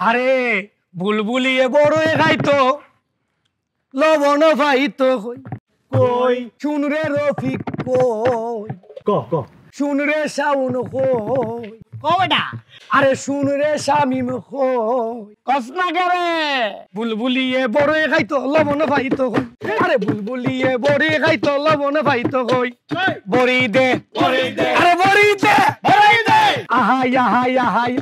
আরে বুলবুলিয়ে বড়ই খাইতো লবণ ভাইতো কই শুন রে রফিক কই ক শুন রে শাউন কই কয়টা আরে শুন রে শামিম কই কসনা করে বুলবুলিয়ে বড়ই খাইতো লবণ ভাইতো কই আরে বুলবুলিয়ে বড়ই খাইতো লবণ ভাইতো কই বড়ি দে আরে বড়ি দে আহাই আহাই আহাই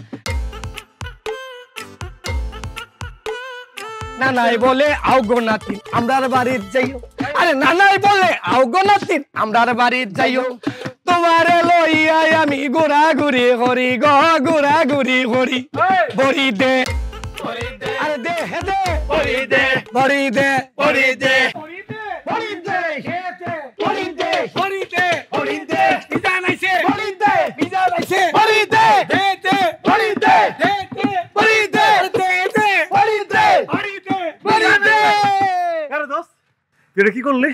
নানাই বলে আওগো নাতিন আমরার বাড়ির যাইও আরে নানাই বলে আওগো নাতিন আমরার বাড়ির যাইও তোমারে লইয়া আমি ঘোরাঘুরি করি ঘোরাঘুরি করি বড়ি দে আরে দে হে দে বড়ি দে বড়ি দে বড়ি দে বড়ি দে হে দে বড়ি দে বড়ি দে বড়ি দে বিজা নাইছে বড়ি দে বিজা নাইছে বড়ি দে দে দে বড়ি দে দে দে বড়ি দে দে দে বড়ি দে বড়ি দে বড়ি দে আরে দোস্ত তুই কি করলি?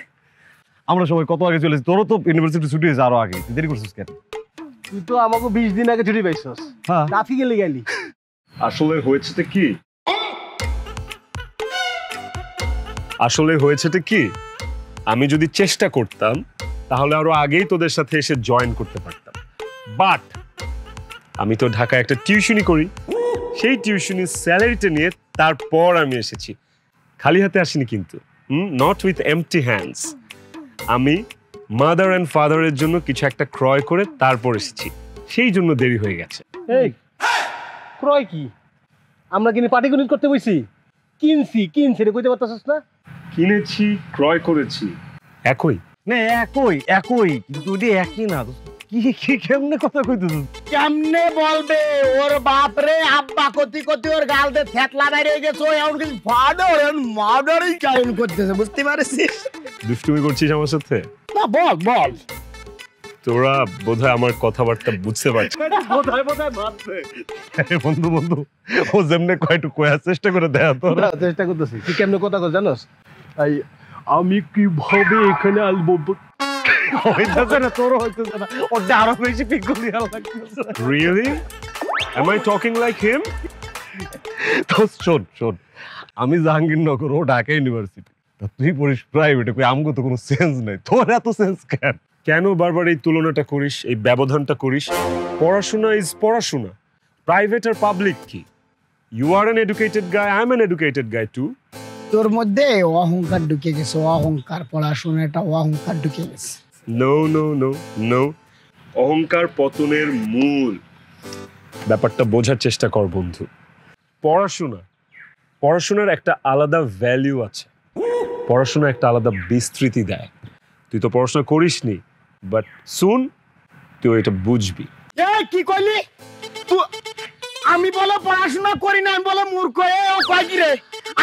আমরা সবাই কত আগে চলেছি, তোরও তো ইউনিভার্সিটি ছুটি হয়েছে আরো আগে, তুই দেরি করছিস কেন? তুই তো আমাকে 20 দিন আগে ছুটি পাইছস, হ্যাঁ কাফি গেলি গেলি। আসলে হয়েছেটা কি আমি যদি চেষ্টা করতাম তাহলে আরো আগেই তোদের সাথে এসে জয়েন করতে পারতাম, বাট আমি তো ঢাকায় একটা টিউশনি করি, সেই টিউশনির স্যালারিটা নিয়ে তারপর আমি এসেছি। খালি হাতে আসিনি কিন্তু, নট উইথ এমটি হ্যান্ডস। আমি মাদার অ্যান্ড ফাদারের জন্য কিছু একটা ক্রয় করে তারপর এসেছি, সেই জন্য দেরি হয়ে গেছে। এই ক্রয় কি? আমরা কিনে পাটিগণিত করতে বইছি? কিনছি রে, কইতে পারতাছস না? কিনেছি, ক্রয় করেছি, একই না একই কিন্তু ওটি একই না। কি কেমনে কথা কইতেছ? কেমনে বলবে? ওর বাপ রে আব্বা কতি ওর গাল দিয়ে থেতলা বাইরে গেছে, এমন কিছু ফাদার এন্ড মাদারই কায়ন করতেছে, বুঝতে পারছিস? দুষ্টুমি করছিস আমার সাথে? না বল তোরা বোধহয় আমার কথাবার্তা বুঝতে পারছিস। বোধহয় মারছে। বন্ধু ও যেমনে কয়টু কয়ার চেষ্টা করে দেয়া তোর। চেষ্টা করতেছি। তুই কেমনে কথা কর জানোস? আমি কিভাবে এখানে আসবো? হইতাছে না, তোর হইতাছে না, ওর আরো বেশি পিকুল দিয়া লাগতেছে। Really? Am I talking like him? তো শোন, আমি জাহাঙ্গীরনগর, ও ঢাকা ইউনিভার্সিটি, তুই পড়িস প্রাইভেটে, কই আমগো তো কোনো সেন্স নাই, তোর এত সেন্স কেন? কেন বারবার এই তুলনাটা করিস, এই ব্যবধানটা করিস? পড়াশোনা ইজ পড়াশোনা, প্রাইভেট আর পাবলিক কি? You are an educated guy, I am an educated guy too. তোর মধ্যে অহংকার ঢুকে গেছে, অহংকার, পড়াশোনাটা অহংকার ঢুকে গেছে। নো, অহংকার পতনের মূল। ব্যাপারটা বোঝার চেষ্টা কর বন্ধু। পড়াশোনার একটা আলাদা ভ্যালু আছে, পড়াশোনা একটা আলাদা বিস্তৃতি দেয়। তুই তো পড়াশোনা করিসনি, বাট সুন তুই এটা বুঝবি। কি কইলি তুই? আমি বলে পড়াশোনা করি না, আমি বলে মূর্খ। ও কয় কি রে?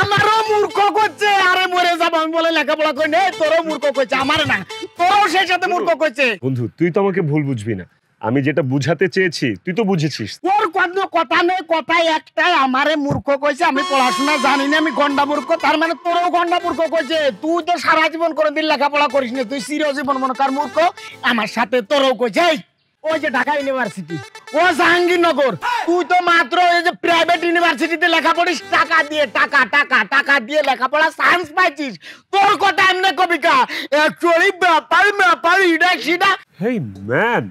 আমারও মূর্খ করছে, আরে মরে যাব। আমি বলে লেখাপড়া করি না, তোরও মূর্খ করছে, আমারে না, তোরও সেই সাথে মূর্খ করছে। বন্ধু তুই তো আমাকে ভুল বুঝবি না, আমি যেটা বুঝাতে চেয়েছি তুই তো বুঝেছিস। তোর কোনো কথা নেই, কথাই একটাই, আমারে মূর্খ কইছে, আমি পড়াশোনা জানি না, আমি গন্ডা মূর্খ। তার মানে তোরও গন্ডা মূর্খ কইছে। তুই তো সারা জীবন কোনোদিন লেখাপড়া করিস না, তুই চিরজীবন মনে কর মূর্খ। আমার সাথে তোরও কইছে। ওই যে ঢাকা ইউনিভার্সিটি, ও জাহাঙ্গীরনগর, তুই তো মাত্র ওই যে প্রাইভেট ইউনিভার্সিটিতে লেখা পড়িস, টাকা দিয়ে লেখাপড়া চান্স পাইছিস। তোর কথা এমনি কবিকা অ্যাকচুয়ালি ব্যাপার ইডা সিডা। হেই ম্যান,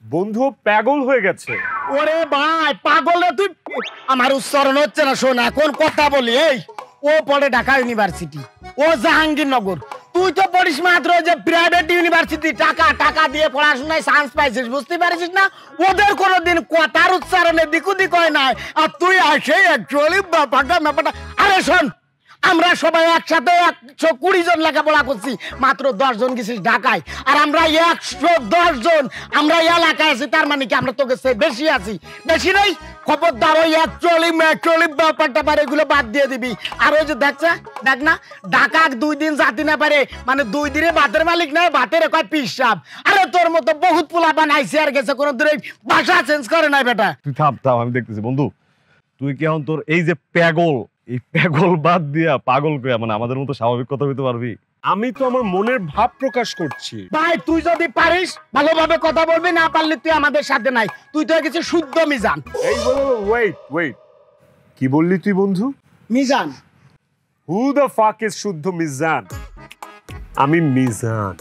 বন্ধু পাগল হয়ে গেছে। ওরে ভাই পাগল রে তুই, আমার উচ্চারণ হচ্ছে না। শোন এখন কথা বলি। এই ও পড়ে ঢাকা ইউনিভার্সিটি, ও জাহাঙ্গীরনগর, তুই তো পড়িস মাত্র যে প্রাইভেট ইউনিভার্সিটি, টাকা দিয়ে পড়াশোনায় চান্স পাইছিস, বুঝতে পারছিস না? ওদের কোনোদিন কথার উচ্চারণে দিকুদি কয় নাই, আর তুই আসে অ্যাকচুয়ালি ব্যাপারটা। আরে শোন, আমরা সবাই একসাথে 120 জন লেখাপড়া করছি, মাত্র 10 জন গেছিস ঢাকায়, আর আমরা 110 জন আমরা এলাকায় আছি। তার মানে কি আমরা তোকে বেশি আছি? বেশি নেই। খবরদার ওই অ্যাকচুয়ালি ব্যাপারটা পারে এগুলো বাদ দিয়ে দিবি। আর ওই যে দেখ না, ঢাকা 2 দিন জাতি না পারে, মানে 2 দিনে ভাতের মালিক নয়, ভাতের কয় পিসাব। আরে তোর মতো বহুত পোলা বানাইছে আর গেছে, কোনো দূরে ভাষা চেঞ্জ করে নাই বেটা। তুই থাম, আমি দেখতেছি। বন্ধু তুই কি এখন তোর এই যে এই পাগল বাদ দিয়া পাগল কইয়া মানে আমাদের মতো স্বাভাবিক কথা বলতে পারবি? আমি তো আমার মনের ভাব প্রকাশ করছি। ভাই তুই যদি পারিস ভালোভাবে কথা বলবি, না পারলে তুই আমাদের সাথে নাই, তুই তো কিছু শুদ্ধ মিজান। এই ওয়েট, কি বললি তুই বন্ধু? Mizan. Who the fuck is শুদ্ধ মিজান? আমি মিজান।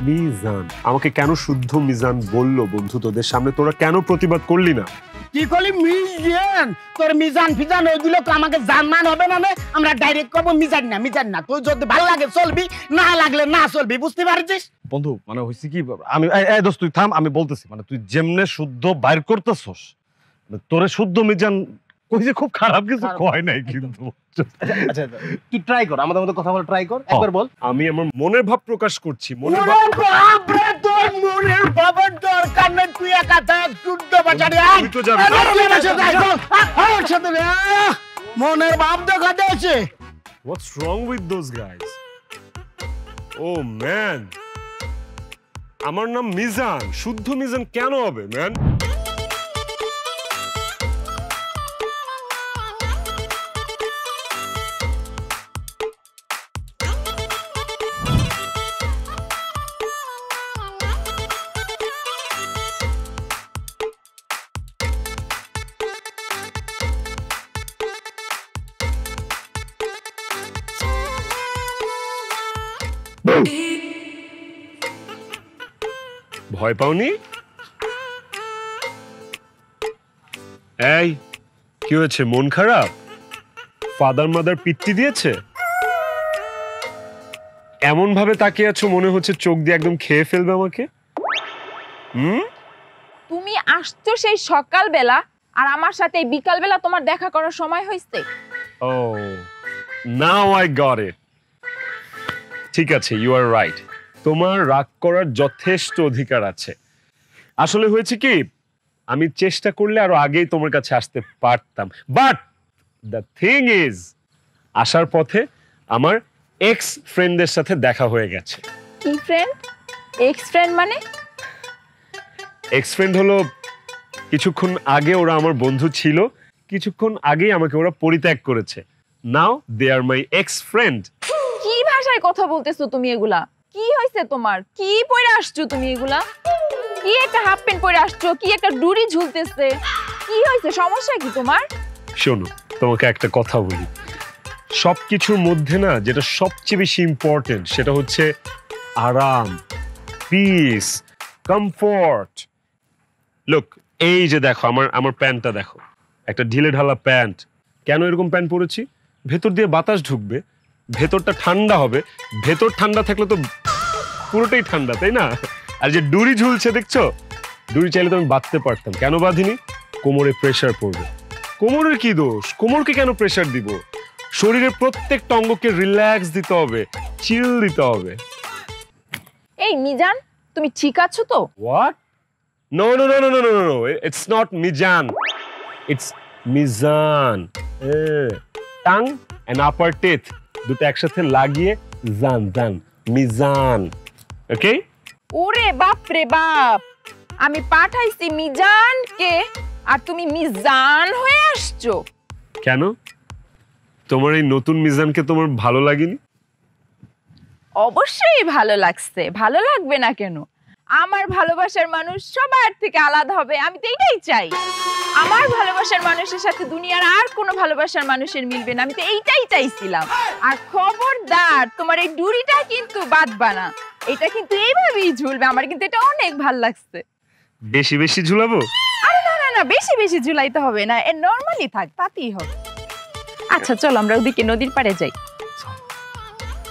মিজান আমাকে কেন শুদ্ধ মিজান বললো বন্ধু তোদের সামনে? তোরা কেন প্রতিবাদ করলি না? কি করলি মিজান? তোর মিজান ফিজান ওইগুলো তো আমাকে জানমান হবে না। আমরা ডাইরেক্ট করবো মিজান না, মিজান না। তুই যদি ভালো লাগে চলবি, না লাগলে না চলবি, বুঝতে পারছিস? বন্ধু মানে হইছে কি, আমি এই দোস্ত তুই থাম, আমি বলতেছি মানে তুই যেমনে শুদ্ধ বাইর করতেছস, মানে তোরে শুদ্ধ মিজান কইছে খুব খারাপ কিছু কয় নাই কিন্তু। আচ্ছা তুই ট্রাই কর, আমাদের মধ্যে কথা বল, ট্রাই কর, একবার বল। আমি আমার মনের ভাব প্রকাশ করছি। মনের ভাব। ওরে বাপরে, তোর মনের বাবার দরকার নেই, তুই একা থাক, শুদ্ধ বাজারে আয়। তুই তো যাবি। মনের ভাব দেখা দিয়েছে। What's wrong with those guys? Oh man, আমার নাম মিজান। শুদ্ধ মিজান কেন হবে ম্যান? ভয় পাওনি? এই কি হয়েছে, মন খারাপ? ফাদার মাদার পিত্তি দিয়েছে? এমন ভাবে তাকিয়ে আছো মনে হচ্ছে চোখ দিয়ে একদম খেয়ে ফেলবে আমাকে। তুমি আসছো সেই সকালবেলা, আর আমার সাথে এই বিকালবেলা তোমার দেখা করার সময় হয়েছে। ও নাও আই গট ইট। ঠিক আছে, ইউ আর রাইট। তোমার রাগ করার যথেষ্ট অধিকার আছে। আসলে হয়েছে কি, আমি চেষ্টা করলে আরো আগেই তোমার কাছে আসতে পারতাম, বাট দ্য থিং ইজ আসার পথে আমার এক্স ফ্রেন্ডদের সাথে দেখা হয়ে গেছে। কি ফ্রেন্ড? এক্স ফ্রেন্ড মানে? এক্স ফ্রেন্ড হলো কিছুক্ষণ আগে ওরা আমার বন্ধু ছিল, কিছুক্ষণ আগেই আমাকে ওরা পরিত্যাগ করেছে। নাও দে আর মাই এক্স ফ্রেন্ড। কি ভাষায় কথা বলতেছো তুমি এগুলা? কি হয়েছে তোমার? কি পরে আসছো তুমি এগুলা? কি একটা হাফ প্যান্ট পরে আসছো, কি একটা ডুরি ঝুলতেছে, কি হয়েছে? সমস্যা কি তোমার? শোনো, তোমাকে একটা কথা বলি। সবকিছুর মধ্যে না যেটা সবচেয়ে বেশি ইম্পর্টেন্ট সেটা হচ্ছে আরাম, পিস, কমফোর্ট। লুক, এই যে দেখো আমার প্যান্টটা দেখো, একটা ঢিলে ঢালা প্যান্ট। কেন এরকম প্যান্ট পরেছি? ভেতর দিয়ে বাতাস ঢুকবে, ভেতরটা ঠান্ডা হবে। ভেতর ঠান্ডা থাকলে তো পুরোটাই ঠান্ডা, তাই না? আর যে ডুরি ঝুলছে দেখছো, ডুরি চাইলে তো আমি বাঁধতে পারতাম। কেন বাঁধিনি? কোমরে প্রেসার পড়বে। কোমরের কি দোষ? কোমরকে কেন প্রেসার দিব? শরীরের প্রত্যেকটা অঙ্গকে রিল্যাক্স দিতে হবে, চিল দিতে হবে। এই মিজান, তুমি ঠিক আছো তো? What? No, no, no, no, no, no, no, no. It's not Mijan. It's Mizan. Tongue and upper teeth. দুটো একসাথে লাগিয়ে জান জান, মিজান। ওকে? ওরে বাপ রে বাপ, আমি পাঠাইছি মিজানকে আর তুমি মিজান হয়ে আসছো। কেন? তোমার এই নতুন মিজানকে তোমার ভালো লাগেনি? অবশ্যই ভালো লাগছে, ভালো লাগবে না কেন? আমার ভালোবাসার মানুষ সবার থেকে আলাদা হবে, আমি তো এইটাই চাই। আমার ভালোবাসার মানুষের সাথে দুনিয়ার আর কোনো ভালোবাসার মানুষের মিলবে না, আমি তো এইটাই চাইছিলাম। আর খবরদার, তোমার এই ডুরিটা কিন্তু বাঁধবা না, এটা কিন্তু এইভাবেই ঝুলবে। আমার কিন্তু এটা অনেক ভালো লাগছে। বেশি বেশি ঝুলাবো? আরে না না না, বেশি বেশি ঝুলাইতে হবে না, এ নরমালি থাক, তাতেই হবে। আচ্ছা চলো আমরা ওদিকে নদীর পাড়ে যাই।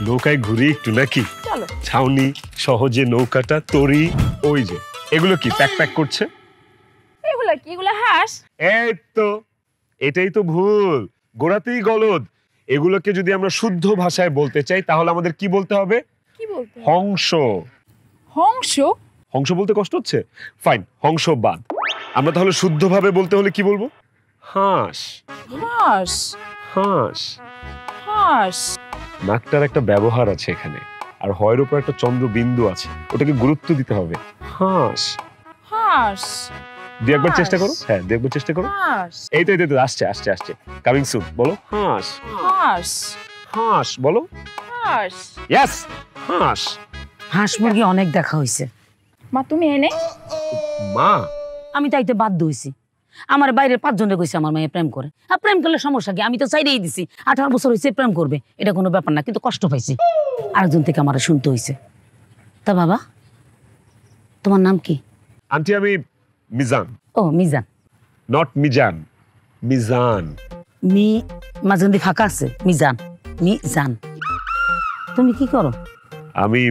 নৌকায় ঘুরি একটু নাকি? চলো। ছাউনি, সহজে নৌকাটা, তরি, ওই যে এগুলো কি প্যাক প্যাক করছে? এগুলা কি? এগুলা হাঁস? এই তো, এটাই তো ভুল, গোড়াতেই গলদ। এগুলোকে যদি আমরা শুদ্ধ ভাষায় বলতে চাই তাহলে আমাদের কি বলতে হবে? কি বলতে? হংস। হংস? হংস বলতে কষ্ট হচ্ছে? ফাইন, হংস বাদ। আমরা তাহলে শুদ্ধভাবে বলতে হলে কি বলবো? হাঁস। হাঁস? হাঁস। হাঁস? নাকটার একটা ব্যবহার আছে এখানে, আর হয়ের উপর একটা চন্দ্র বিন্দু আছে, ওটাকে গুরুত্ব দিতে হবে। হাঁস। হাঁস? দু একবার চেষ্টা করো। হ্যাঁ, দু একবার চেষ্টা করো। হাঁস? এই তো আসছে আসছে আসছে, কামিং সুন। বলো হাঁস। হাঁস? হাঁস বলো। হাঁস? ইয়েস, হাঁস। হাঁস মুরগি অনেক দেখা হয়েছে, মা তুমি এনে। মা? আমি তাইতে বাধ্য হইছি। আমার বাইরে 5 জনে কইছে আমার মেয়ে প্রেম করে। আর প্রেম করলে সমস্যা কি? আমি তো চাইরেই দিছি, 18 বছর হয়েছে প্রেম করবে, এটা কোনো ব্যাপার না, কিন্তু কষ্ট পাইছি আরেকজন থেকে আমার শুনতে হয়েছে। তা বাবা তোমার নাম কি? আন্টি আমি মিজান, ও মিজান। নট মিজান, মিজান। মি মাঝে মধ্যে ফাঁকা আছে, মিজান, মিজান। তুমি কি করো? আমি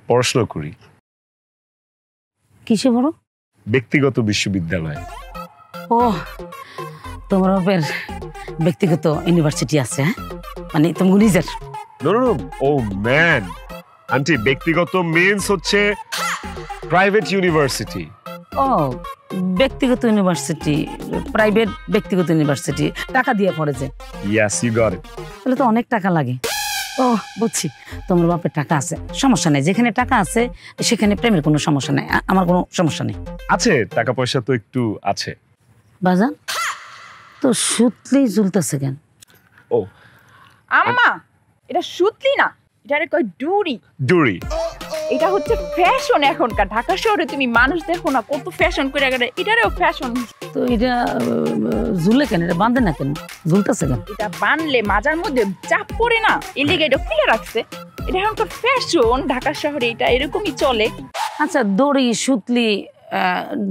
পড়াশোনা করি কিসে বড়? ব্যক্তিগত বিশ্ববিদ্যালয়ে। ও তোমার বাপের ব্যক্তিগত ইউনিভার্সিটি আছে? হ্যাঁ, মানে তুমি নিজের? No no no, oh man aunty, ব্যক্তিগত মিন্স হচ্ছে প্রাইভেট ইউনিভার্সিটি। ও ব্যক্তিগত ইউনিভার্সিটি, প্রাইভেট ব্যক্তিগত ইউনিভার্সিটি, টাকা দিয়ে পড়েছে? Yes, you got it. তাহলে তো অনেক টাকা লাগে। ও বুঝছি, তোমার বাপের টাকা আছে, সমস্যা নেই। যেখানে টাকা আছে সেখানে প্রেমের কোনো সমস্যা নেই, আমার কোনো সমস্যা নেই। আছে, টাকা পয়সা তো একটু আছে। বাজান তো সুতলি ঝুলতেছে কেন? ও আম্মা, এটা সুতলি না, এটারে কয় ডুরি। ডুরি। এটা হচ্ছে ফ্যাশন এখনকার। ঢাকা শহরে তুমি মানুষ দেখো না কত ফ্যাশন করে গেলে, এটারও ফ্যাশন। তো এটা ঝুলে কেন? এটা বাঁধে না কেন? ঝুলতেছে কেন? এটা বানলে মাজার মধ্যে চাপ পড়ে না, এই লেগে এটা খুলে রাখছে। এটা এখনকার ফ্যাশন, ঢাকা শহরে এটা এরকমই চলে। আচ্ছা দড়ি সুতলি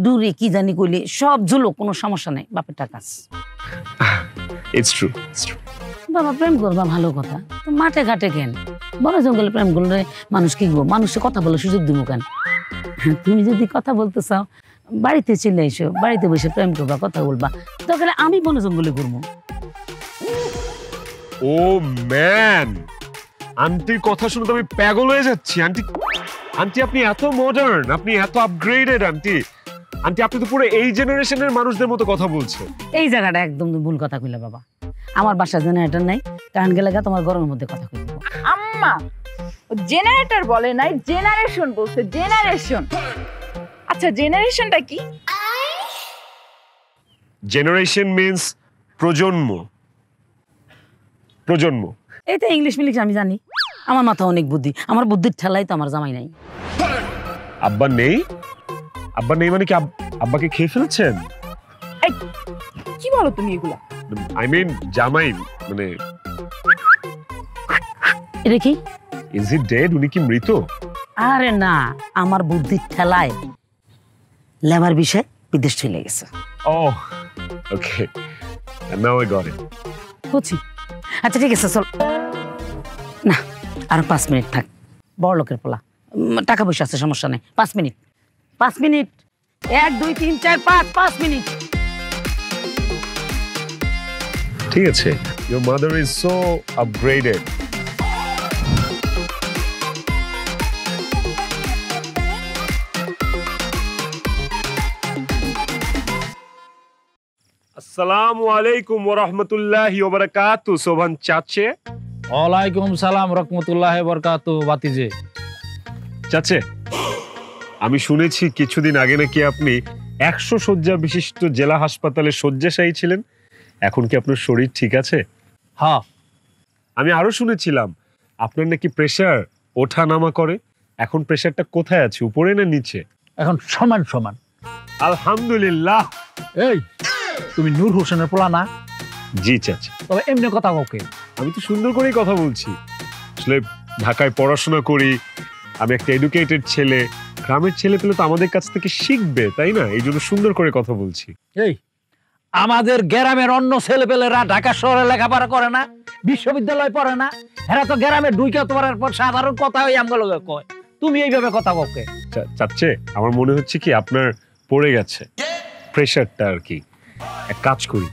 ডুরি কি জানি কইলি সব ঝুলো, কোনো সমস্যা নেই, বাপের টাকা আছে। It's true, it's true. বাবা প্রেম করবা ভালো কথা, তো মাঠে ঘাটে কেন? বড় জঙ্গলে প্রেম করলে মানুষ কি গো, মানুষে কথা বলে সুযোগ দিব কেন? তুমি যদি কথা বলতে চাও বাড়িতে চলে এসো, বাড়িতে বসে প্রেম করবা, কথা বলবা, তখন আমি বনে জঙ্গলে ঘুরবো। ও ম্যান, আন্টির কথা শুনে তো আমি পাগল হয়ে যাচ্ছি। আন্টি, আন্টি আপনি এত মডার্ন, আপনি এত আপগ্রেডেড আন্টি। আন্টি আপনি তো পুরো এই জেনারেশনের মানুষদের মতো কথা বলছেন। এই জায়গাটা একদম ভুল কথা কইলে বাবা। আমার বাসা জেনারেটর নাই, কারণ গেলে তোমার গরমের মধ্যে কথা কইতে। আম্মা জেনারেটর বলে নাই, জেনারেশন বলছে, জেনারেশন। আচ্ছা জেনারেশনটা কি? জেনারেশন মিন্স প্রজন্ম, প্রজন্ম। এইটা ইংলিশ মিলিশ আমি জানি, আমার মাথা অনেক বুদ্ধি, আমার বুদ্ধির ঠেলাই তো আমার জামাই নাই। আব্বা নেই? আব্বা নেই মানে কি আব্বাকে খেয়ে ফেলেছেন? এই, কি বলো তুমি এগুলা? আই মিন জামাই, মানে এটা কি? Is he dead? উনি কি মৃত? আরে না, আমার বুদ্ধির ঠেলায় লেবার বিষয় বিদেশ চলে গেছে। ও ওকে, নাও আই গট ইট। বুঝছি। আচ্ছা ঠিক আছে চল না, আর 5 মিনিট থাক, বড় লোকের পোলা, টাকা পয়সা আছে, সমস্যা নেই। 5 মিনিট, 5 মিনিট, 1 2 3 4 5 মিনিট। ঠিক আছে, your mother is so upgraded. আসসালামু আলাইকুম ওয়া রাহমাতুল্লাহি ওয়া বারাকাতুহু। শোভান চাচে। ওয়ালাইকুম সালাম রহমতুল্লাহ বরকাতু বাতিজে। চাচে, আমি শুনেছি কিছুদিন আগে নাকি আপনি 100 শয্যা বিশিষ্ট জেলা হাসপাতালে শয্যাশায়ী ছিলেন। এখন কি আপনার শরীর ঠিক আছে? হ্যাঁ। আমি আরো শুনেছিলাম আপনার নাকি প্রেসার ওঠা নামা করে। এখন প্রেসারটা কোথায় আছে, উপরে না নিচে? এখন সমান সমান। আলহামদুলিল্লাহ। এই তুমি নূর হোসেনের পোলা না? জি চাচা। তবে এমনি কথা কাউকে, আমি তো সুন্দর করেই কথা বলছি। আসলে ঢাকায় পড়াশোনা করি, আমি একটা এডুকেটেড ছেলে। গ্রামের ছেলে পেলে তো আমাদের কাছ থেকে শিখবে, তাই না? এই জন্য সুন্দর করে কথা বলছি। এই আমাদের গ্রামের অন্য ছেলেপেলেরা ঢাকা শহরে লেখাপড়া করে না, বিশ্ববিদ্যালয় পড়ে না, এরা তো গ্রামে ঢুকে তোমার পর সাধারণ কথা ওই আমগুলো কয়, তুমি এইভাবে কথা কাউকে। চাচ্ছে আমার মনে হচ্ছে কি আপনার পড়ে গেছে প্রেশারটা আর কি। এক কাজ করি,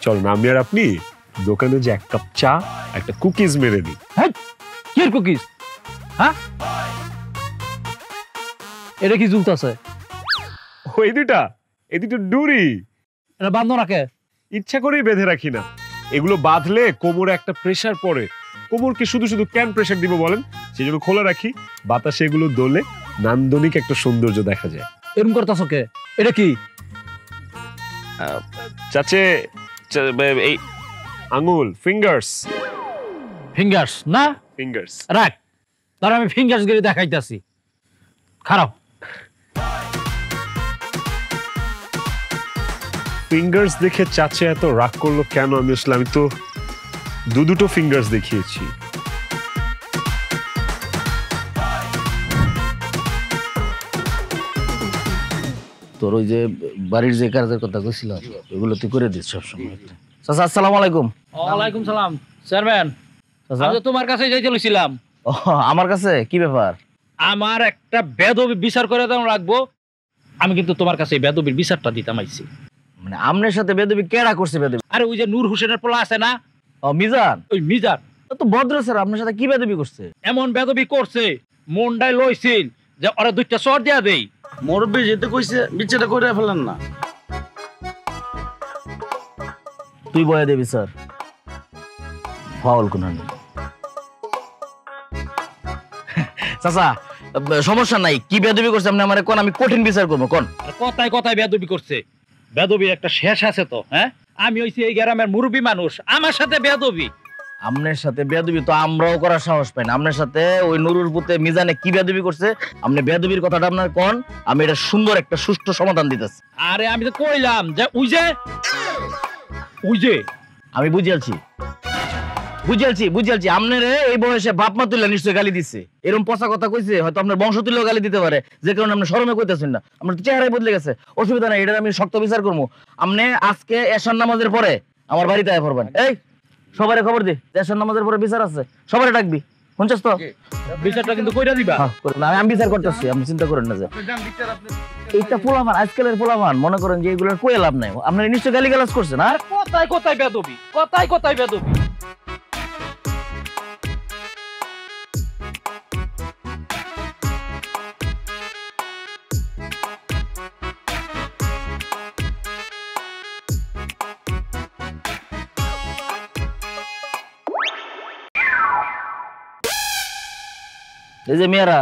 চল না আমি আর আপনি দোকানে যে 1 কাপ চা একটা কুকিজ মেরে দিই। হ্যাঁ কি কুকিজ? হ্যাঁ এটা কি ঝুলতেছে? এই দুটো ডুরি। এটা বান্ধ রাখে? ইচ্ছা করেই বেঁধে রাখি না, এগুলো বাঁধলে কোমরে একটা প্রেসার পড়ে। কোমরকে শুধু শুধু কেন প্রেসার দিব বলেন? সেই জন্য খোলা রাখি, বাতাসে এগুলো দোলে নান্দনিক একটা সৌন্দর্য দেখা যায়। এরকম করতেছ কে? এটা কি? চাচে এই আঙ্গুল, ফিঙ্গার্স। ফিঙ্গার্স না? ফিঙ্গার্স রাখ, তাহলে আমি ফিঙ্গার্স গিয়ে দেখাইতেছি। খারাপ ফিঙ্গার্স দেখে চাচা এত রাগ করলো কেন? আমি তো দুটো ফিঙ্গার্স দেখিয়েছি। তোর ওই যে বাড়ির যে কাজের কথা কইছিলাম ওগুলো তুই করে দিস সবসময়। চাচা আসসালামু আলাইকুম। ওয়ালাইকুম সালাম চেয়ারম্যান। আমি তো তোমার কাছে যাইতে লইছিলাম। আমার কাছে কি ব্যাপার? আমার একটা বেদবি বিচার করে দাও রাখবো। আমি কিন্তু তোমার কাছে বেদবির বিচারটা দিতাম আইছি। মানে আমনের সাথে বেদবি কেডা করছে বেদবি? আরে ওই যে নূর হোসেনের পোলা আছে না, ও মিজান। ওই মিজান তো ভদ্র স্যার আপনার সাথে কি বেদবি করছে? এমন বেদবি করছে মনটাই লইছিল যে ওরা দুইটা চর দিয়া দেই। মুরব্বী যেতে কইছে বিচারটা করে ফেলেন না। তুই বয়া দেবি স্যার, ফাউল কোন নেই। চাচা সমস্যা নাই, কি বেদবি করছে আপনি আমারে কোন, আমি কঠিন বিচার করবো কোন। আর কথায় কথায় বেদবি করছে। বেদবির একটা শেষ আছে তো। হ্যাঁ, আমি হইছি এই গ্রামের মুরব্বী মানুষ, আমার সাথে বেদবি। আপনার সাথে বেদবি তো আমরাও করার সাহস পাই না। আপনার সাথে ওই নুরুল পুতে মিজানে কি বেদবি করছে আপনি বেদবির কথাটা আপনার কোন, আমি এটা সুন্দর একটা সুষ্ঠু সমাধান দিতেছি। আরে আমি তো কইলাম যে ওই যে আমি বুঝিয়াছি আপনার এই বয়সে বাপ মা তুলে নিশ্চয় গালি দিচ্ছে, এরকম পচা কথা কইছে, হয়তো আপনার বংশ তুলেও গালি দিতে পারে, যে কারণে আপনি শরমে কইতেছেন না। আপনার চেহারাই বদলে গেছে, অসুবিধা নাই, এটা আমি শক্ত বিচার করবো। আপনি আজকে এশার নামাজের পরে আমার বাড়িতে আয় পড়বেন। এই সবারে খবর দে, এশার নামাজের পরে বিচার আছে, সবারে ডাকবি, শুনছিস তো? বিচারটা কিন্তু কইরা দিবা। আমি বিচার করতেছি, আপনি চিন্তা করেন না। যে এইটা পোলামান, আজকালের পোলামান মনে করেন যে এগুলোর কই লাভ নাই। আপনারা নিশ্চয় গালি গালাজ করছেন। আর কথায় কথায় বেদবি, কথায় কথায় বেদবি। এই যে মেয়েরা,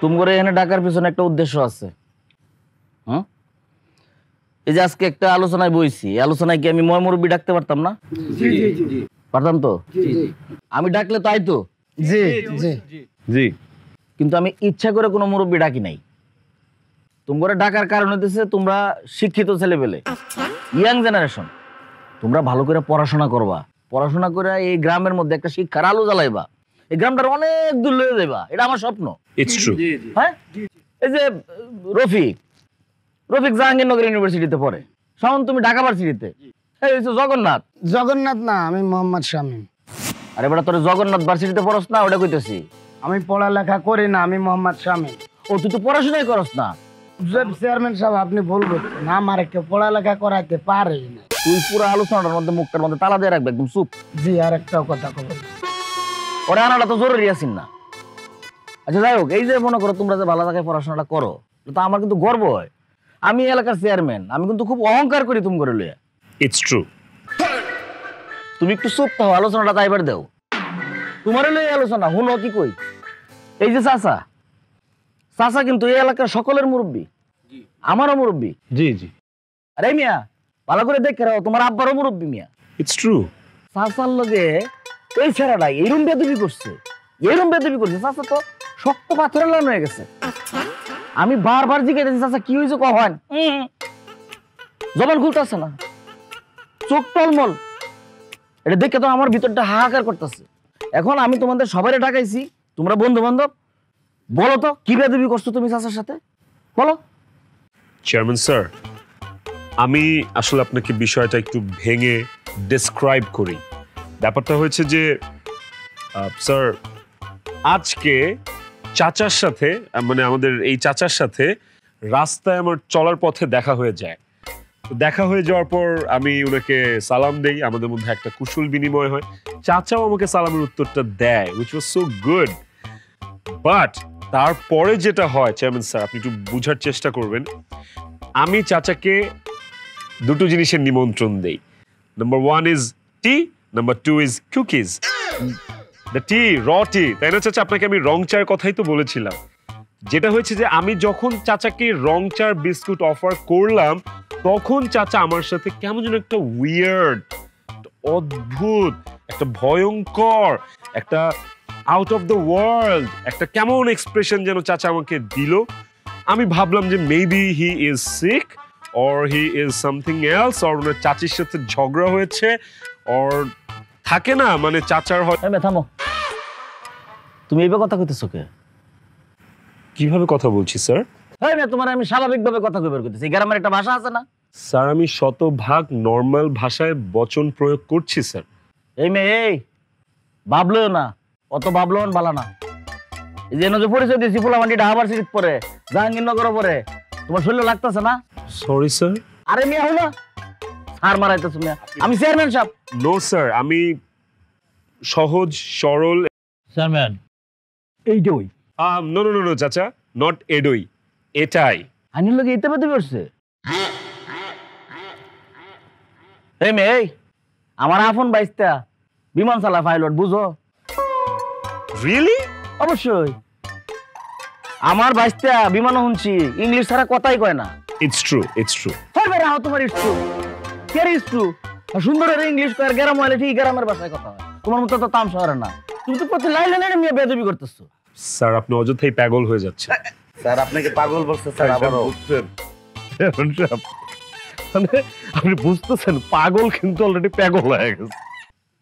তুমি করে এখানে ডাকার পিছনে একটা উদ্দেশ্য আছে। এই যে আজকে একটা আলোচনায় বইছি, এই আলোচনায় কি আমি ময় মুরব্বী ডাকতে পারতাম না? পারতাম তো? আমি ডাকলে তাই তো। জি জি জি, কিন্তু আমি ইচ্ছা করে কোনো মুরব্বী ডাকি নাই। তোমরা ডাকার কারণ হইতেছে তোমরা শিক্ষিত ছেলে পেলে, ইয়াং জেনারেশন, তোমরা ভালো করে পড়াশোনা করবা, পড়াশোনা করে এই গ্রামের মধ্যে একটা শিক্ষার আলো জ্বালাইবা, এই গ্রামটার অনেক দূর লয়ে যাইবা, এটা আমার স্বপ্ন। It's true. হ্যাঁ, এই যে রফিক জাহাঙ্গীরনগর ইউনিভার্সিটিতে পড়ে, শাওন তুমি ঢাকা ভার্সিটিতে, এই হচ্ছে জগন্নাথ। জগন্নাথ না, আমি মোহাম্মদ শামীম। আরে বেটা তোর জগন্নাথ ভার্সিটিতে পড়স না, ওটা কইতেছি। আমি পড়ালেখা করি না, আমি মোহাম্মদ শামীম। ও তুই তো পড়াশোনাই করস না। চেয়ারম্যান সাহেব আপনি ভুল বলছেন, আমার একটা পড়ালেখা করাইতে পারে না। তুই পুরো আলোচনাটার মধ্যে মুখটার মধ্যে তালা দিয়ে রাখবে, একদম চুপ। জি, আর একটা কথা কব, ওরা আনাটা তো জরুরি আছেন না। আচ্ছা যাই হোক, এই যে মনে করো তোমরা যে ভালো জায়গায় পড়াশোনাটা করো, তো আমার কিন্তু গর্ব হয়। আমি এলাকার চেয়ারম্যান, আমি কিন্তু খুব অহংকার করি তুমি করে লইয়া। It's true. তুমি একটু চুপ থাও, আলোচনাটা তাইবার দেও। তোমার লই আলোচনা হুনো কি কই। এই যে চাচা কিন্তু এই এলাকার সকলের মুরব্বী, আমারও মুরব্বী। জি জি। আরে মিয়া ভালো করে দেখে রাও, তোমার আব্বারও মুরব্বী মিয়া। It's true. চাচার লগে এই ছেড়াটা এরম বেদবি করছে, চাচা তো শক্ত পাথরের লান হয়ে গেছে। আমি বারবার জিজ্ঞেস চাচা কি হয়েছে কখন, জবান খুলতেছে না, চোখ টলমল। এটা দেখে তো আমার ভিতরটা হাহাকার করতেছে। এখন আমি তোমাদের সবাই ডাকাইছি, তোমরা বন্ধু বান্ধব, বলো তো কি বেদবি করছো তুমি চাচার সাথে, বলো। চেয়ারম্যান স্যার, আমি আসলে আপনাকে বিষয়টা একটু ভেঙে ডেসক্রাইব করি। ব্যাপারটা হয়েছে যে স্যার, আজকে চাচার সাথে, মানে আমাদের এই চাচার সাথে রাস্তায় আমার চলার পথে দেখা হয়ে যায়। দেখা হয়ে যাওয়ার পর আমি ওনাকে সালাম দেই, আমাদের মধ্যে একটা কুশল বিনিময় হয়, চাচাও আমাকে সালামের উত্তরটা দেয়, which was so good. But তারপরে যেটা হয় চেয়ারম্যান স্যার, আপনি একটু বোঝার চেষ্টা করবেন। আমি চাচাকে দুটো জিনিসের নিমন্ত্রণ দেই। Number 1 is tea, number 2 is cookies. The tea, র টি, তাই না চাচা? আপনাকে আমি রং চায়ের কথাই তো বলেছিলাম। যেটা হয়েছে যে আমি যখন চাচাকে রং চার বিস্কুট অফার করলাম, তখন চাচা আমার সাথে কেমন যেন একটা উইয়ার্ড, অদ্ভুত, একটা ভয়ঙ্কর, একটা আউট অফ দ্য ওয়ার্ল্ড একটা কেমন এক্সপ্রেশন যেন চাচা আমাকে দিল। আমি ভাবলাম যে maybe he is sick or he is something else, or ওনার চাচির সাথে ঝগড়া হয়েছে, or থাকে না মানে চাচার এই মেয়ে থামো, তুমি এইভাবে কথা কইতেছো কে? কিভাবে কথা বলছি স্যার? এই মেয়ে তোমার আমি স্বাভাবিকভাবে কথা কইবার কইতেছি, গ্রামের একটা ভাষা আছে না? স্যার আমি শতভাগ নর্মাল ভাষায় বচন প্রয়োগ করছি স্যার। এই মেয়ে এই ভাবলেও না, অত ভাবলেও ভালো না। এই যে যে পরিচয় দিয়েছি ফুলামান্ডি ঢাবার সিট পরে জাহাঙ্গীরনগর পরে, তোমার শরীর লাগতেছে না? Sorry sir. আরে মেয়ে হলো হার মারাইতেছো মেয়ে, আমি চেয়ারম্যান সাহেব। নো স্যার, আমি সহজ সরল। চেয়ারম্যান এইটাই নো নো নো নো চাচা, নট এডই, এটাই। আইনের লোক এইতে পেতে বসছে। এই মেয়ে এই, আমার আফন বাইস্তা বিমান চালা পাইলট, বুঝো? রিয়েলি? অবশ্যই আমার বাইস্তা বিমানও শুনছি, ইংলিশ ছাড়া কথাই কয় না। It's true, it's true. হবে রাও তোমার it's true, care it's true. সুন্দর করে ইংলিশ কয়, গ্রাম হলে ঠিক গ্রামের ভাষায় কথা হয়। তোমার মতো তো তাম শহরে না, তুমি তো প্রতি লাইলে লাইলে মেয়ে বেদবি করতেছো। স্যার আপনি অযথাই পাগল হয়ে যাচ্ছে। স্যার আপনাকে পাগল বলছে স্যার, আবারও মানে আপনি বুঝতেছেন পাগল কিন্তু অলরেডি পাগল হয়ে গেছে।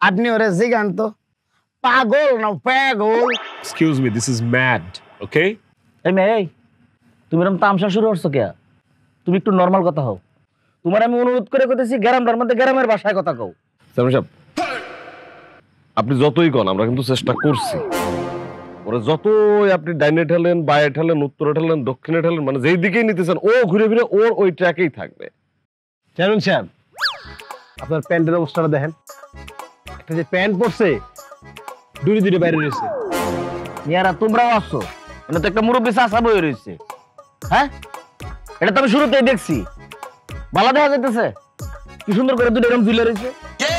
আপনি ওরে জিগান তো পাগল না পাগল? Excuse me, this is mad, okay? এই মেয়ে এই, তুমি এরকম তামসা শুরু করছো কে? তুমি একটু নর্মাল কথা হও। তোমার আমি অনুরোধ করে কইতেছি গ্রামটার মধ্যে গ্রামের ভাষায় কথা কও। চেয়ারম্যান সাহেব, আপনি যতই কন আমরা কিন্তু চেষ্টা করছি। ওরা যতই আপনি ডাইনে ঠেলেন, বায়ে ঠেলেন, উত্তরে ঠেলেন, দক্ষিণে ঠেলেন, মানে যেই দিকেই নিতেছেন ও ঘুরে ফিরে ওর ওই ট্র্যাকেই থাকবে। চেয়ারম্যান সাহেব, আপনার প্যান্টের অবস্থাটা দেখেন, একটা যে প্যান্ট পরছে ডুরি দুটো বাইরে রয়েছে। মিয়ারা তোমরাও আসছো, এটা তো একটা মুরব্বী চাষা বই রয়েছে। হ্যাঁ, এটা তো আমি শুরুতেই দেখছি, ভালো দেখা যাইতেছে কি সুন্দর করে দুটো এরকম ঝুলে রয়েছে।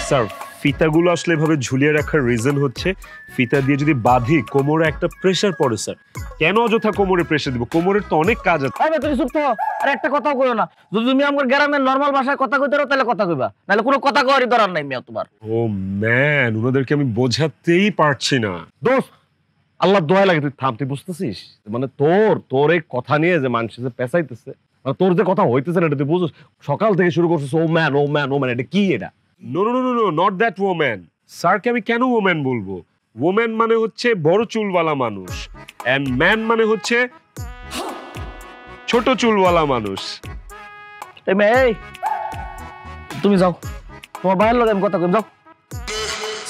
স্যার ফিতাগুলো আসলে এভাবে ঝুলিয়ে রাখার রিজন হচ্ছে ফিতা দিয়ে যদি বাঁধি কোমরে একটা প্রেসার পড়ে স্যার। কেন অযথা কোমরে প্রেসার দিব? কোমরের তো অনেক কাজ আছে। আরে তুমি চুপ থাকো, আর একটা কথাও কইও না। যদি তুমি আমার গ্রামের নরমাল ভাষায় কথা কইতে রো তাহলে কথা কইবা, নাহলে কোনো কথা কওয়ারই দরকার নাই মিয়া তোমার। ও ম্যান, ওনাদেরকে আমি বোঝাতেই পারছি না। দোস্ত আল্লাহর দোহাই লাগে, তুই থাম। তুই বুঝতেছিস মানে তোর এই কথা নিয়ে যে মানুষ যে পেঁচাইতেছে, মানে তোর যে কথা হইতেছে না এটা তুই বুঝছিস? সকাল থেকে শুরু করছিস oh man oh man oh man, এটা কি? এটা no no no no, not that woman. স্যারকে আমি কেন ওম্যান বলবো? ওম্যান মানে হচ্ছে বড় চুলওয়ালা মানুষ, এন্ড ম্যান মানে হচ্ছে ছোট চুলওয়ালা মানুষ। এই মেয়ে এই, তুমি যাও, তোমার ভাইয়ের লগে আমি কথা কইম, যাও।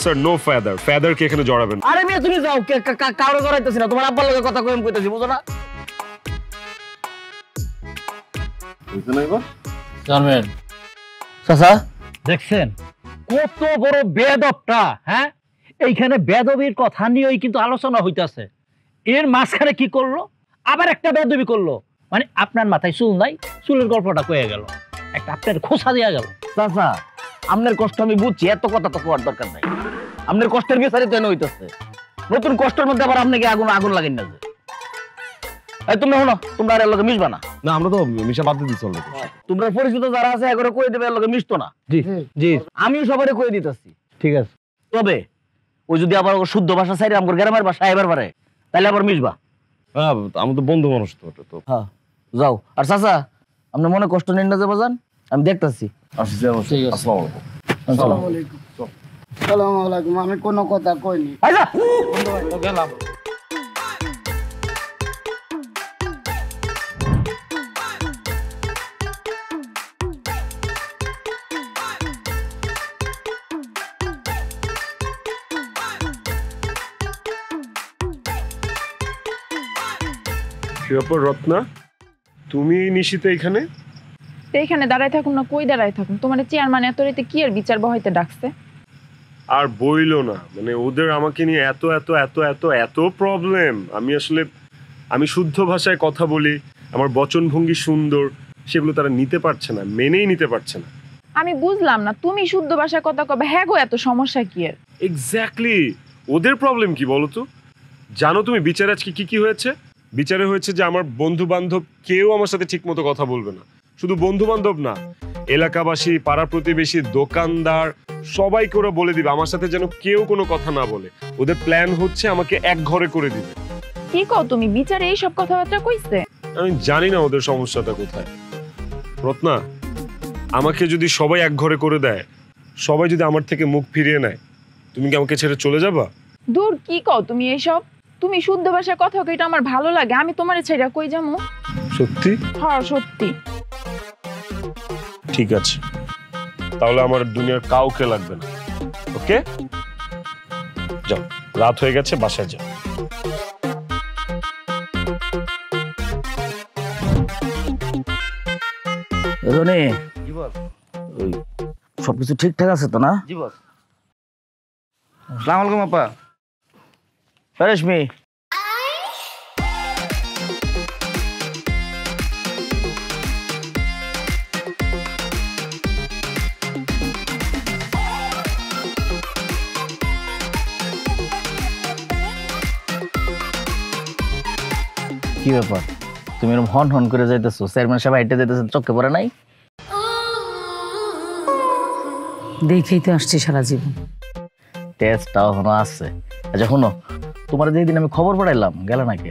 স্যার নো ফাদার, ফাদারকে এখানে জড়াবেন। আরে মেয়ে তুমি যাও, কারো জড়াইতেছি না, তোমার আব্বার লগে কথা কইম কইতেছি, বুঝো না? চেয়ারম্যান চাচা দেখছেন কত বড় বেদবটা? হ্যাঁ, এইখানে বেদবির কথা নিয়েই কিন্তু আলোচনা হইতাছে, এর মাঝখানে কি করলো? আবার একটা বেদবি করলো। মানে আপনার মাথায় চুল নাই, চুলের গল্পটা কয়ে গেল, একটা আপনার খোসা দিয়া গেল। চাচা আপনার কষ্ট আমি বুঝছি, এত কথা তো কোয়ার দরকার নাই। আপনার কষ্টের বিচারে তো হইতেছে, নতুন কষ্টের মধ্যে আবার আপনাকে আগুন আগুন লাগেন না যে। এই তুমি শোনো, তোমরা আর এর লগে মিশবা না। না আমরা তো মিশা বাদ দিয়ে দিচ্ছি অলরেডি। তোমরা পরিচিত যারা আছে এগুলো কই দেবে, এর লগে মিশতো না। জি জি, আমিও সবারই কই দিতেছি। ঠিক আছে। তবে ওই যদি আবার শুদ্ধ ভাষা চাইরে আমার গ্রামের ভাষা এবার পারে, তাহলে আবার মিশবা। হ্যাঁ আমি তো বন্ধু মানুষ তো, এটা তো হ্যাঁ যাও। আর চাচা আপনার মনে কষ্ট নেন না যে বাজান, আমি দেখতেছি। আসসালামু আলাইকুম। সালাম আলাইকুম। আমি কোনো কথা কইনি। গেলাম। কি ব্যাপার রত্না, তুমি নিশিতে এখানে? তো এখানে দাঁড়ায় থাকুন না কই দাঁড়ায় থাকুন? তোমার চেয়ারম্যান এত রাতে কি আর বিচার বহাইতে ডাকছে? আর বইলো না, মানে ওদের আমাকে নিয়ে এত এত এত এত এত প্রবলেম। আমি শুদ্ধ ভাষায় কথা বলি, আমার বচনভঙ্গি সুন্দর, সেগুলো তারা নিতে পারছে না, মেনেই নিতে পারছে না। আমি বুঝলাম না, তুমি শুদ্ধ ভাষায় কথা কবে, হ্যাঁ গো এত সমস্যা কি এর? এক্স্যাক্টলি, ওদের প্রবলেম কি বলো তো? জানো তুমি বিচারে আজকে কি কি হয়েছে? বিচারে হয়েছে যে আমার বন্ধু বান্ধব কেউ আমার সাথে ঠিক মতো কথা বলবে না। শুধু বন্ধু বান্ধব না, এলাকাবাসী, পাড়া প্রতিবেশী, দোকানদার সবাইকে ওরা বলে দিবে আমার সাথে যেন কেউ কোনো কথা না বলে। ওদের প্ল্যান হচ্ছে আমাকে এক ঘরে করে দিবে। কি কও তুমি? বিচারে এইসব কথাবার্তা কইছে? আমি জানি না ওদের সমস্যাটা কোথায়। রত্না, আমাকে যদি সবাই এক ঘরে করে দেয়, সবাই যদি আমার থেকে মুখ ফিরিয়ে নেয়, তুমি কি আমাকে ছেড়ে চলে যাবা? দূর, কি কও তুমি এইসব? তুমি শুদ্ধ ভাষায় কথা কও, এটা আমার ভালো লাগে। আমি তোমার ছেড়ে কই যাবো? সত্যি? হ্যাঁ সত্যি। ঠিক আছে, তাহলে আমার দুনিয়ার কাউকে লাগবে না। ওকে, যাও, রাত হয়ে গেছে, বাসায় যাও। রনি, ওই সবকিছু ঠিকঠাক আছে তো না? জি বস। আসসালামু আলাইকুম আপা। রেশমি, কি ব্যাপার? তুমি এরকম হন হন করে যাইতেছো, চেয়ারম্যান সাহেব হাইটে যাইতেছে, চোখে পড়ে নাই? দেখেই তো আসছি সারা জীবন। টেস্টটাও এখনো আছে। আচ্ছা শোনো, তোমার যেদিন আমি খবর পাঠাইলাম, গেল নাকি?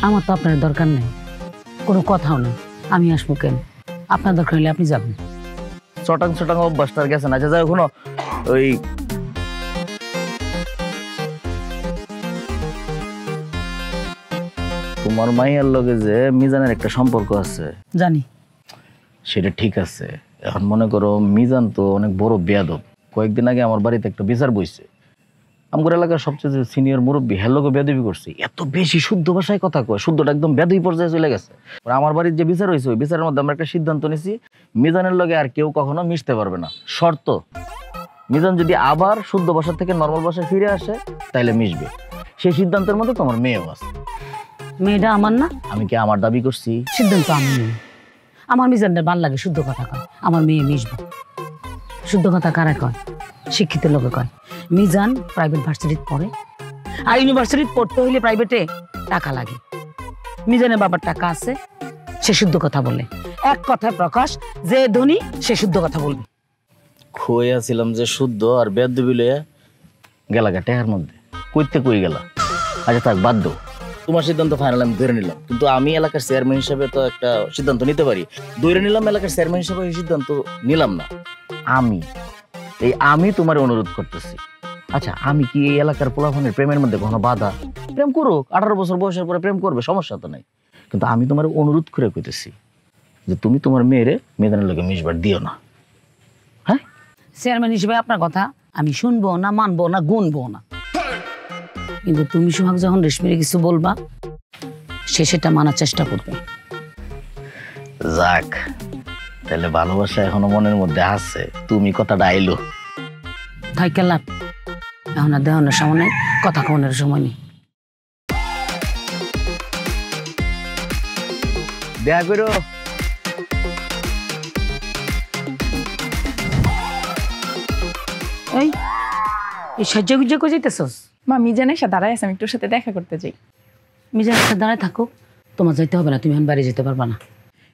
আমার তো আপনার দরকার নেই, কোনো কথাও নেই। আমি আসবো কেন? আপনার দরকার হলে আপনি যাবেন। চটাং চটাং অভ্যাসটার গেছে না। আচ্ছা যাই শোনো, ওই তোমার মাইয়ার লগে যে মিজানের একটা সম্পর্ক আছে, জানি। সেটা ঠিক আছে। এখন মনে করো মিজান তো অনেক বড় বেয়াদব। কয়েকদিন আগে আমার বাড়িতে একটা বিচার বইছে। আমার এলাকার সবচেয়ে সিনিয়র মুরব্বী হেলোকে বেদবি করছে, এত বেশি শুদ্ধ ভাষায় কথা কয়, শুদ্ধটা একদম বেদবি পর্যায়ে চলে গেছে। আমার বাড়ির যে বিচার হয়েছে, ওই বিচারের মধ্যে আমরা একটা সিদ্ধান্ত নিয়েছি, মিজানের লগে আর কেউ কখনো মিশতে পারবে না। শর্ত, মিজান যদি আবার শুদ্ধ ভাষা থেকে নর্মাল ভাষায় ফিরে আসে, তাইলে মিশবে। সেই সিদ্ধান্তের মধ্যে তোমার মেয়েও আছে। মেয়েটা আমার না? আমি কি আমার দাবি করছি? সিদ্ধান্ত আমি নেই। আমার মিজানটা ভাল লাগে, শুদ্ধ কথা কয়। আমার মেয়ে মিশবে। শুদ্ধ কথা কারা কয়? শিক্ষিত লোকে কয়। মিজান প্রাইভেট ভার্সিটিতে পড়ে, আর ইউনিভার্সিটিতে পড়তে হইলে প্রাইভেটে টাকা লাগে। মিজানের বাবার টাকা আছে, সে শুদ্ধ কথা বলে। এক কথায় প্রকাশ, যে ধনী সে শুদ্ধ কথা বলবে। খোয়াছিলাম যে শুদ্ধ আর বেদবি লইয়া গেলা গা টেহার মধ্যে, কইতে কই গেলা। আচ্ছা থাক, বাদ দাও, তোমার সিদ্ধান্ত ফাইনাল আমি ধরে নিলাম। কিন্তু আমি এলাকার চেয়ারম্যান হিসেবে তো একটা সিদ্ধান্ত নিতে পারি। ধরে নিলাম, এলাকার চেয়ারম্যান হিসেবে এই সিদ্ধান্ত নিলাম না। আমি তোমার অনুরোধ করতেছি। আচ্ছা, আমি কি এই এলাকার পোলাফানের প্রেমের মধ্যে কোনো বাধা? প্রেম করুক, 18 বছর বয়সের পরে প্রেম করবে, সমস্যা তো নাই। কিন্তু আমি তোমার অনুরোধ করে কইতেছি যে তুমি তোমার মেয়েরে মেয়েদের লোকে মিশবার দিও না। হ্যাঁ, চেয়ারম্যান হিসেবে আপনার কথা আমি শুনবো না, মানবো না, গুনবো না। কিন্তু তুমি সোহাগ যখন রেশমিরে কিছু বলবা, সে সেটা মানার চেষ্টা করবে। যাক, তাহলে ভালোবাসা এখনো মনের মধ্যে আছে। তুমি কথাটা আইলো থাইকা লাভ, এখন আর দেহনের সময় নেই, কথা কনের সময় নেই। দেখা করো। এই সাহায্য গুজ্জ করে যেতেছস? মা, মিজানের সাথে দাঁড়ায় আছে, আমি একটু সাথে দেখা করতে চাই। মিজানের সাথে দাঁড়ায় থাকো, তোমার যাইতে হবে না, তুমি এখন বাড়ি যেতে পারবা না।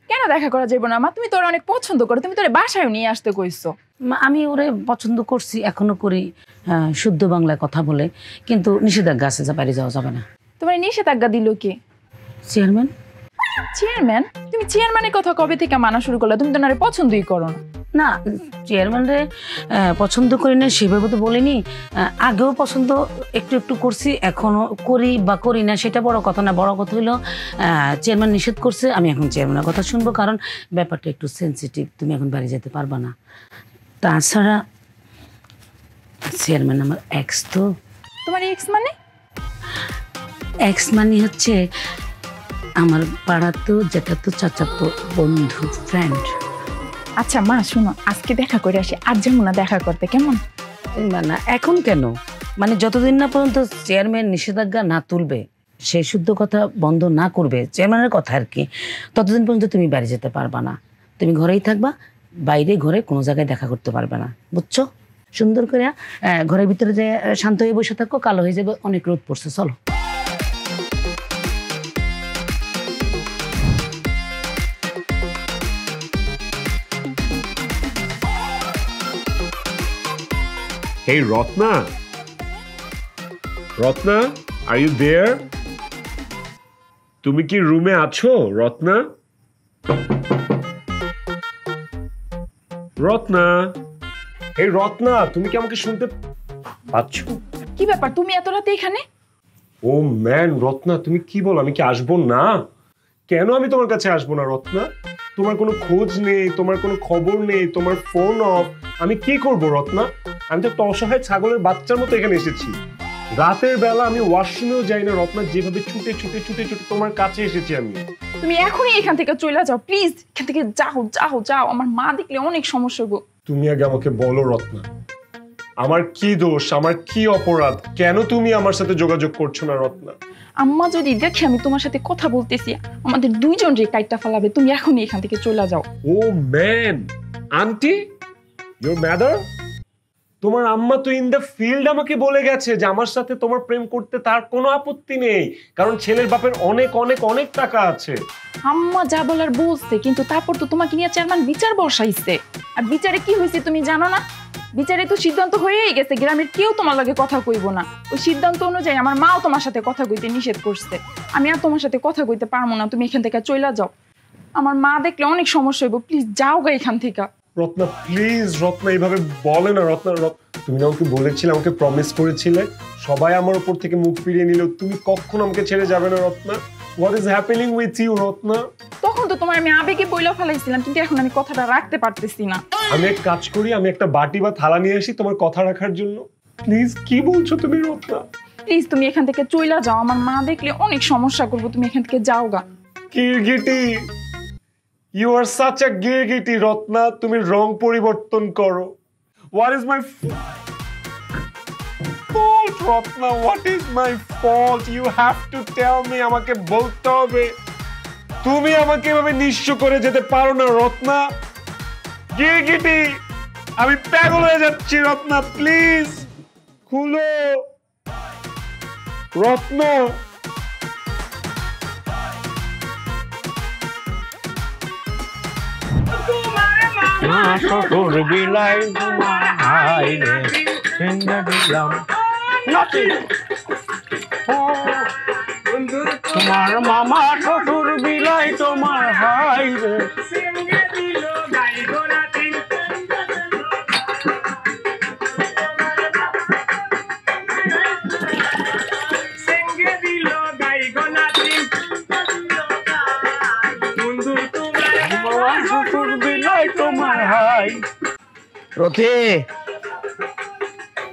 কেন দেখা করা যাবে না মা? তুমি তোর অনেক পছন্দ করো, তুমি তোর বাসায় নিয়ে আসতে কইছো। আমি ওরে পছন্দ করছি, এখনো করি, শুদ্ধ বাংলায় কথা বলে। কিন্তু নিষেধাজ্ঞা আছে, যা বাইরে যাওয়া যাবে না। তোমার নিষেধাজ্ঞা দিল কে? চেয়ারম্যান। চেয়ারম্যান? তুমি চেয়ারম্যানের কথা কবে থেকে মানা শুরু করলে? তুমি তো না পছন্দই করো না। না, চেয়ারম্যানরে পছন্দ করি না সেভাবে তো বলিনি। আগেও পছন্দ একটু একটু করছি, এখনো করি বা করি না, সেটা বড় কথা না। বড় কথা হলো চেয়ারম্যান নিষেধ করছে, আমি এখন চেয়ারম্যানের কথা শুনবো, কারণ ব্যাপারটা একটু সেন্সিটিভ। তুমি এখন বাড়ি যেতে পারবা না। তাছাড়া চেয়ারম্যান আমার এক্স। তো তোমার এক্স মানে? এক্স মানে হচ্ছে আমার পাড়া তো, যেটা তো চাচাতো বন্ধু, ফ্রেন্ড। আচ্ছা মা শুনো, আজকে দেখা করে আসি, আর যেমন না দেখা করতে, কেমন? না এখন কেন, মানে যতদিন না পর্যন্ত চেয়ারম্যান নিষেধাজ্ঞা না তুলবে, সে শুদ্ধ কথা বন্ধ না করবে, চেয়ারম্যানের কথা আর কি, ততদিন পর্যন্ত তুমি বাড়ি যেতে পারবা না। তুমি ঘরেই থাকবা, বাইরে ঘরে কোনো জায়গায় দেখা করতে পারবে না, বুঝছো? সুন্দর করে ঘরের ভিতরে যে শান্ত হয়ে বসে থাকো, কালো হয়ে যাবে, অনেক রোদ পড়ছে, চলো। Hey Rotna, Rotna, are you there? তুমি কি রুমে আছো রত্না? রত্না, এই রত্না, তুমি কি আমাকে শুনতে পাচ্ছ? কি ব্যাপার, তুমি এত রাতে এখানে? ও ম্যান, রত্না তুমি কি বলো, আমি কি আসবো না? কেন আমি তোমার কাছে আসবো না রত্না? তোমার কোনো খোঁজ নেই, তোমার কোনো খবর নেই, তোমার ফোন অফ। আমি কি করব রত্না? আমি তো একটা অসহায় ছাগলের বাচ্চার মতো এখানে এসেছি। রাতের বেলা আমি ওয়াশরুমেও যাই না রত্না, যেভাবে ছুটে ছুটে ছুটে ছুটে তোমার কাছে এসেছি আমি। তুমি এখনই এখান থেকে চলে যাও প্লিজ, এখান থেকে যাও যাও যাও, আমার মা দেখলে অনেক সমস্যা গো। তুমি আগে আমাকে বলো রত্না, আমার কি দোষ, আমার কি অপরাধ, কেন তুমি আমার সাথে যোগাযোগ করছো না রত্না? আম্মা যদি দেখে আমি তোমার সাথে কথা বলতেছি, আমাদের দুইজনরে কাইটটা ফেলাবে। তুমি এখনই এখান থেকে চলে যাও। ও ম্যান, আন্টি, ইউর ম্যাদার, তোমার আম্মা তো ইন দ্য ফিল্ড আমাকে বলে গেছে যে আমার সাথে তোমার প্রেম করতে তার কোনো আপত্তি নেই, কারণ ছেলের বাপের অনেক অনেক অনেক টাকা আছে। আম্মা যা বলার বলছে, কিন্তু তারপর তো তোমাকে নিয়ে চেয়ারম্যান বিচার বসাইছে। আর বিচারে কি হয়েছে তুমি জানো না? বিচারে তো সিদ্ধান্ত হয়েই গেছে, গ্রামের কেউ তোমার লগে কথা কইব না। ওই সিদ্ধান্ত অনুযায়ী আমার মাও তোমার সাথে কথা কইতে নিষেধ করছে। আমি আর তোমার সাথে কথা কইতে পারবো না, তুমি এখান থেকে চলে যাও। আমার মা দেখলে অনেক সমস্যা হইব, প্লিজ যাও গা এখান থেকে। রত্না প্লিজ, রত্না এইভাবে বলে না রত্না। তুমি না আমাকে বলেছিলে, আমাকে প্রমিস করেছিলে, সবাই আমার উপর থেকে মুখ ফিরিয়ে নিল, তুমি কখনো আমাকে ছেড়ে যাবে না Ratna. What is happening with you Ratna? তখন তো তোমার আমি আবেগে বইলা ফেলাইছিলাম, কিন্তু এখন আমি কথাটা রাখতে পারতেছি না। আমি এক কাজ করি, আমি একটা বাটি বা থালা নিয়ে আসি তোমার কথা রাখার জন্য। প্লিজ, কি বলছো তুমি রত্না? প্লিজ তুমি এখান থেকে চলে যাও, আমার মা দেখলে অনেক সমস্যা করবো। তুমি এখান থেকে যাও গা। গিরগিটি, ইউ আর সাচ আ গিরগিটি রত্না, তুমি রং পরিবর্তন করো। What is my fault Ratna? What is my fault? You have to tell me, আমাকে বলতে হবে। তুমি আমাকে এভাবে নিঃস্ব করে যেতে পারো না রত্না। গিরগিটি, আমি পাগল হয়ে যাচ্ছি রত্না, প্লিজ খুলো রত্না। শ্বশুর বিলাই তোমার হাই রে, সিঙ্গে দিলাম নাচি। তোমার মামা শ্বশুর বিলাই তোমার হাই রে, সিঙ্গে দিল গাই গোলাটি। সিঙ্গে দিল গাই গোলাটি, বন্ধু তোমার শ্বশুর বিলাই তোমার হাই। রথি,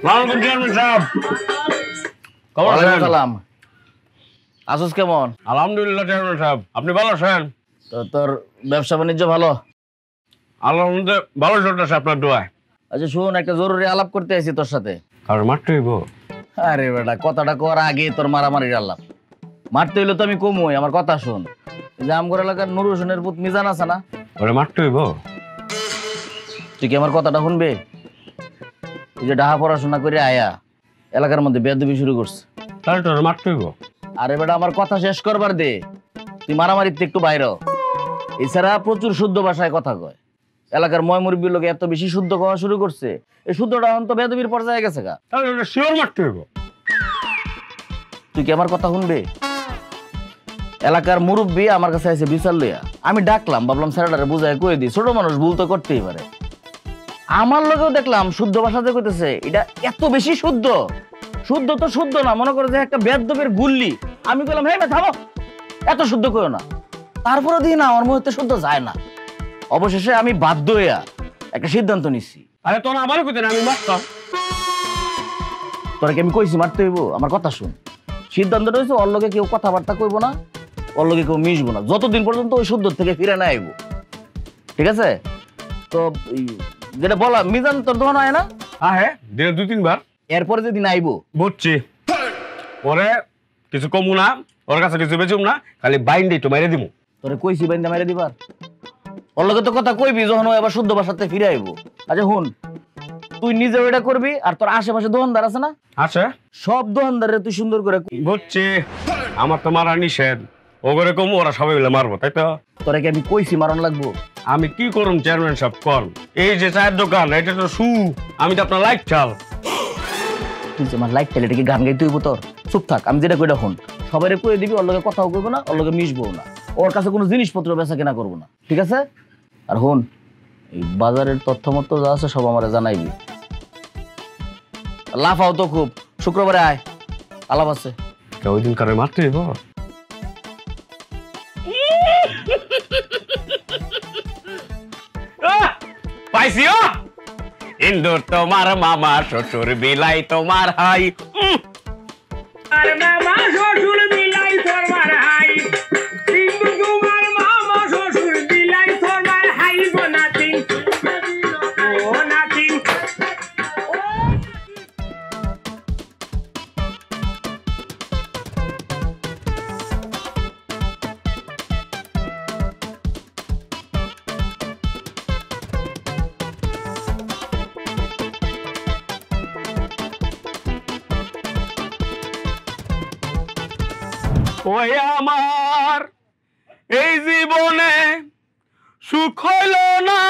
ওয়ালাইকুম চেয়ারম্যান সাহেব। খবর ওয়ালাইকুম সালাম। আসুস কেমন? আলহামদুলিল্লাহ চেয়ারম্যান সাহেব, আপনি ভালো আছেন? তো তোর ব্যবসা বাণিজ্য ভালো? আলহামদুলিল্লাহ ভালো চলতেছে আপনার দোয়ায়। আচ্ছা শুন, একটা জরুরি আলাপ করতে আছি তোর সাথে। আর মারতে হইব? আরে বেটা, কথাটা কর আগে তোর মারামারির আলাপ। মারতে হইলে তো আমি কমই, আমার কথা শুন। যে আমগর এলাকার নুর হোসেনের পুত মিজান আছে না, ওরে মারতে হইব? তুই কি আমার কথাটা শুনবে? এই যে ডাহা পড়াশোনা করে আয়া এলাকার মধ্যে বেয়াদবি শুরু করছে। তাহলে তো ওরে মারতে হইব। আরে বেটা, আমার কথা শেষ করবার দে, তুই মারামারিতে একটু বাইরে। এছাড়া প্রচুর শুদ্ধ ভাষায় কথা কয়। এলাকার ময় মুরব্বীর লোকে এত বেশি শুদ্ধ খাওয়া শুরু করছে, এই শুদ্ধটা এখন তো বেয়াদবির পর্যায়ে গেছে গা। তাহলে ওরে শিওর মারতে হইব। তুই কি আমার কথা শুনবে? এলাকার মুরব্বী আমার কাছে এসে বিচার লইয়া, আমি ডাকলাম, ভাবলাম স্যারটারে বুঝায় কয়ে দিই, ছোট মানুষ ভুল তো করতেই পারে। আমার লোকেও দেখলাম শুদ্ধ ভাষাতে কইতেছে, এটা এত বেশি শুদ্ধ। শুদ্ধ তো শুদ্ধ না, মনে করে যে একটা বেয়াদবের গুল্লি। আমি বললাম, হ্যাঁ থামো, এত শুদ্ধ করো না। তারপরে দিই না, আমার মুহূর্তে শুদ্ধ যায় না। অবশেষে আমি বাধ্য হইয়া একটা সিদ্ধান্ত নিচ্ছি। আরে তোর আমারও কইতেন, আমি মারতাম। তোরা কি আমি কইছি মারতে হইব? আমার কথা শুন। সিদ্ধান্তটা হয়েছে, ওর লগে কেউ কথাবার্তা কইব না, ওর লগে কেউ মিশবো না, যতদিন পর্যন্ত ওই শুদ্ধ থেকে ফিরে না আইব। ঠিক আছে? তো যেটা বলা, মিজান তোর দোকান হয় না? হ্যাঁ, দিনে 2-3 বার। এরপরে যেদিন আইব, বুঝছি। ওরে কিছু কমু না, ওর কাছে কিছু বেচুম না, খালি বাইন্ডে একটু মাইরে দিমু। তোরে কইছি বাইন্দা মাইরে দিবার। ওর লগে তো কথা কইবি যখন ও আবার শুদ্ধ ভাষাতে ফিরে আইব। আচ্ছা হুন, তুই নিজে ওইটা করবি, আর তোর আশেপাশে দোকানদার আছে না, আছে সব দোকানদারে তুই সুন্দর করে। বুঝছি। আমার তো মারা নিষেধ, ও করে কমু, ওরা সবাই মিলে মারবো, তাই তো? তোরে কি আমি কইছি মারণ লাগবো? আমি কি করুম চেয়ারম্যান সাহেব কর? এই যে চায়ের দোকান, এটা তো শু, আমি তো আপনার লাইট চাল। তুই যে আমার লাইট চাল, এটা কি গান গাইতে হইব তোর? চুপ থাক, আমি যেটা কইটা শুন। সবাই কয়ে দিবি, ওর লগে কথাও কইবো না, ওর লগে মিশবো না, ওর কাছে কোনো জিনিসপত্র বেচা কেনা করবো না, ঠিক আছে? আর হুন, এই বাজারের তথ্য মতো যা আছে সব আমারে জানাইবি। লাফাও তো খুব, শুক্রবারে আয়, আলাপ আছে। ওই দিন কারে মারতে পাইছিও ইন্দুর তোমার মামা শ্বশুর বিলাই তোমার হাই আর মামা শ্বশুর বিলাই তোমার হাই ইন্দুর তোমার মামা শ্বশুর বিলাই তোমার হাই গো নাতিন ও নাতিন ওই আমার এই জীবনে সুখ হইল না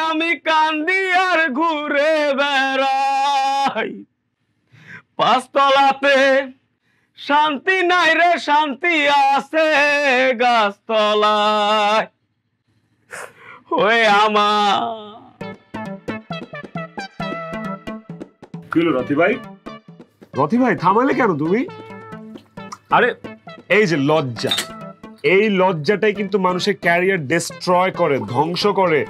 আমি কান্দি আর ঘুরে বেড়াই পাঁচতলাতে শান্তি নাই রে শান্তি আছে গাছতলায় ওই আমার কিলো রথি ভাই থামালে কেন তুমি? আরে এই যে লজ্জা, এই লজ্জাটাই কিন্তু মানুষের ক্যারিয়ার ডিস্ট্রয় করে, ধ্বংস করে।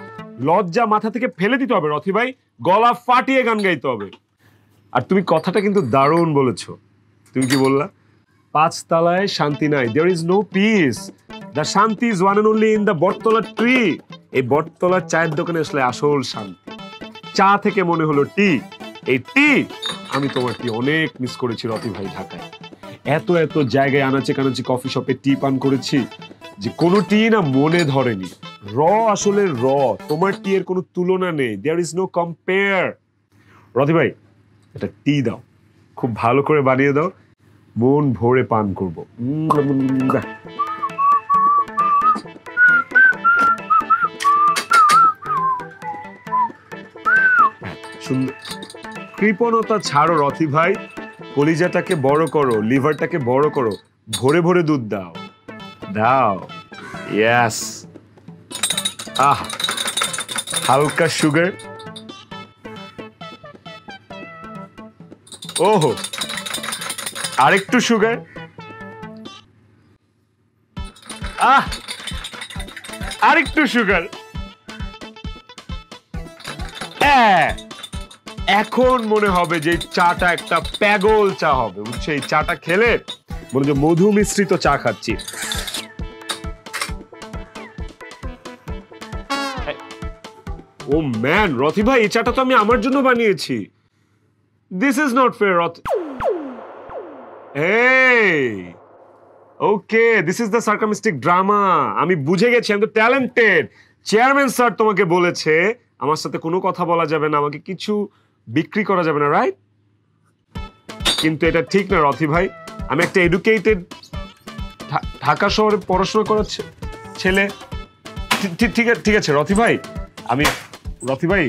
লজ্জা মাথা থেকে ফেলে দিতে হবে রথি ভাই, গলা ফাটিয়ে গান গাইতে হবে। আর তুমি কথাটা কিন্তু দারুণ বলেছো। তুমি কি বললা? পাঁচতলায় শান্তি নাই, there is no peace. The শান্তি is one and only in the বটতলার ট্রি। এই বটতলার চায়ের দোকানে আসলে আসল শান্তি। চা থেকে মনে হলো টি, এই টি আমি তোমার টি অনেক মিস করেছি রতি ভাই। ঢাকায় এত এত জায়গায় আনাচে কানাচে কফি শপে টি পান করেছি যে কোনো টি না মনে ধরেনি। র আসলে র, তোমার টি এর কোনো তুলনা নেই, দেয়ার ইজ নো কম্পেয়ার। রতি ভাই এটা টি দাও, খুব ভালো করে বানিয়ে দাও, মন ভরে পান করবো। সুন্দর। কৃপণতা ছাড়ো রথি ভাই, কলিজাটাকে বড় করো, লিভারটাকে বড় করো, ভরে ভরে দুধ দাও দাও। ইয়েস, আহ হালকা সুগার। ওহো আরেকটু সুগার। আহ আরেকটু সুগার। এখন মনে হবে যে চাটা একটা প্যাগল চা হবে, বুঝছো? এই চাটা খেলে মনে হচ্ছে মধু মিশ্রিত চা খাচ্ছি। ও ম্যান, রথি ভাই এই চাটা তো আমি আমার জন্য বানিয়েছি। This is not fair Rathi. এই okay, this is the sarcastic drama. আমি বুঝে গেছি, আমি তো ট্যালেন্টেড। চেয়ারম্যান স্যার তোমাকে বলেছে আমার সাথে কোনো কথা বলা যাবে না, আমাকে কিছু বিক্রি করা যাবে না, রাইট? কিন্তু এটা ঠিক না রথি ভাই। আমি একটা এডুকেটেড ঢাকা শহরে পড়াশোনা করার ছেলে। ঠিক আছে রথি ভাই, আমি রথি ভাই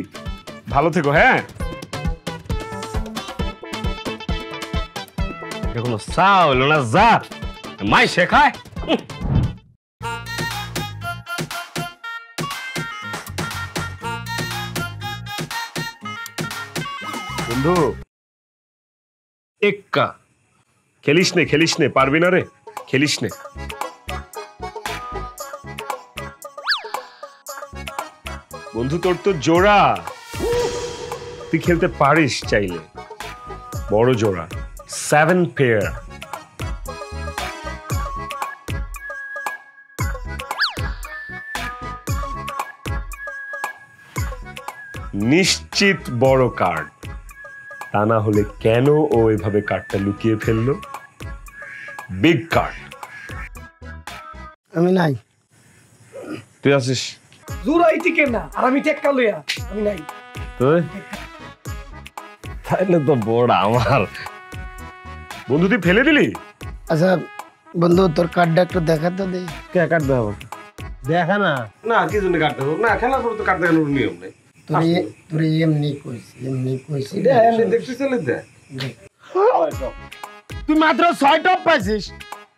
ভালো থেকো। হ্যাঁ, কোনো চা হইল না, যা মাই শেখায়। বন্ধু এক্কা খেলিস নে, পারবি না রে, খেলিস নে। বন্ধু তোর তো জোড়া, তুই খেলতে পারিস চাইলে, বড় জোড়া, 7 পেয়ার। নিশ্চিত বড় কার্ড, তা না হলে কেন ও এভাবে কার্ডটা লুকিয়ে ফেললো? Big card. আমি নাই। তুই আছিস? জুরাইতি কেনা আর আমি টেক্কা লইয়া আমি নাই। তুই তাইলে তো বড় আমার বন্ধু, তুই ফেলে দিলি? আচ্ছা বন্ধু, তোর কার্ডটা একটু দেখাতে দে। কে কার্ড দেখাবো? দেখা না। না, কি জন্য কার্ড দেবো? না, খেলার পর তো কার্ড দেখানোর নিয়ম নেই। তোর এমনি কইছি দেখতে চলে দেখ। তুই মাত্র 6 টপ পাইছিস,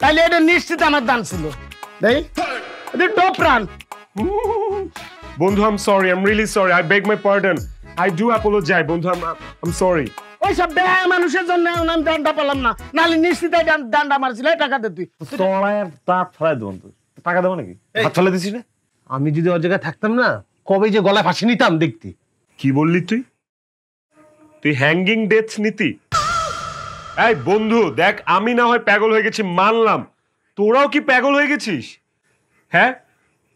তাইলে এটা নিশ্চিত আমার দান ছিল দেই এটা টপ রান। বন্ধু I am sorry, I am really sorry, I beg my pardon, I do apologize বন্ধু, আই এম সরি। ওইসব বেহায়া মানুষের জন্য আমি দানটা পেলাম না, নাহলে নিশ্চিত দানটা মারছিল। টাকা দে তুই। তোরায় দাঁত ফেলাই দেবো তুই, টাকা দেবো নাকি? হাত ফেলে দিছিস না? আমি যদি ওর জায়গায় থাকতাম না, কবে যে গলায় ফাঁসি নিতাম দেখতি। কি বললি তুই? তুই হ্যাঙ্গিং ডেথ নীতি? এই বন্ধু দেখ, আমি না হয় পাগল হয়ে গেছি মানলাম, তোরাও কি পাগল হয়ে গেছিস? হ্যাঁ,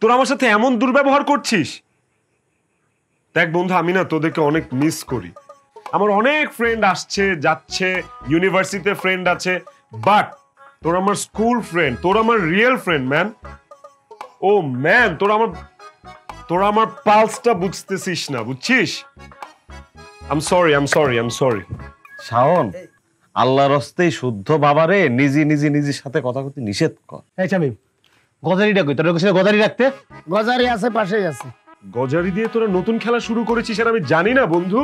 তোরা আমার সাথে এমন দুর্ব্যবহার করছিস। দেখ বন্ধু, আমি না তোদেরকে অনেক মিস করি। আমার অনেক ফ্রেন্ড আসছে যাচ্ছে, ইউনিভার্সিটিতে ফ্রেন্ড আছে, বাট তোরা আমার স্কুল ফ্রেন্ড, তোরা আমার real friend man. Oh man, তোরা আমার পালসটা বুঝতেছিস না, বুঝছিস? I am sorry. শাওন, আল্লাহর হস্তেই শুদ্ধ বাবারে নিজের সাথে কথা করতে নিষেধ কর। এই শামিম, গজারিটা কই? তোর কাছে গজারি রাখতে? গজারি আছে, পাশেই আছে। গজারি দিয়ে তোরা নতুন খেলা শুরু করেছিস আর আমি জানি না বন্ধু?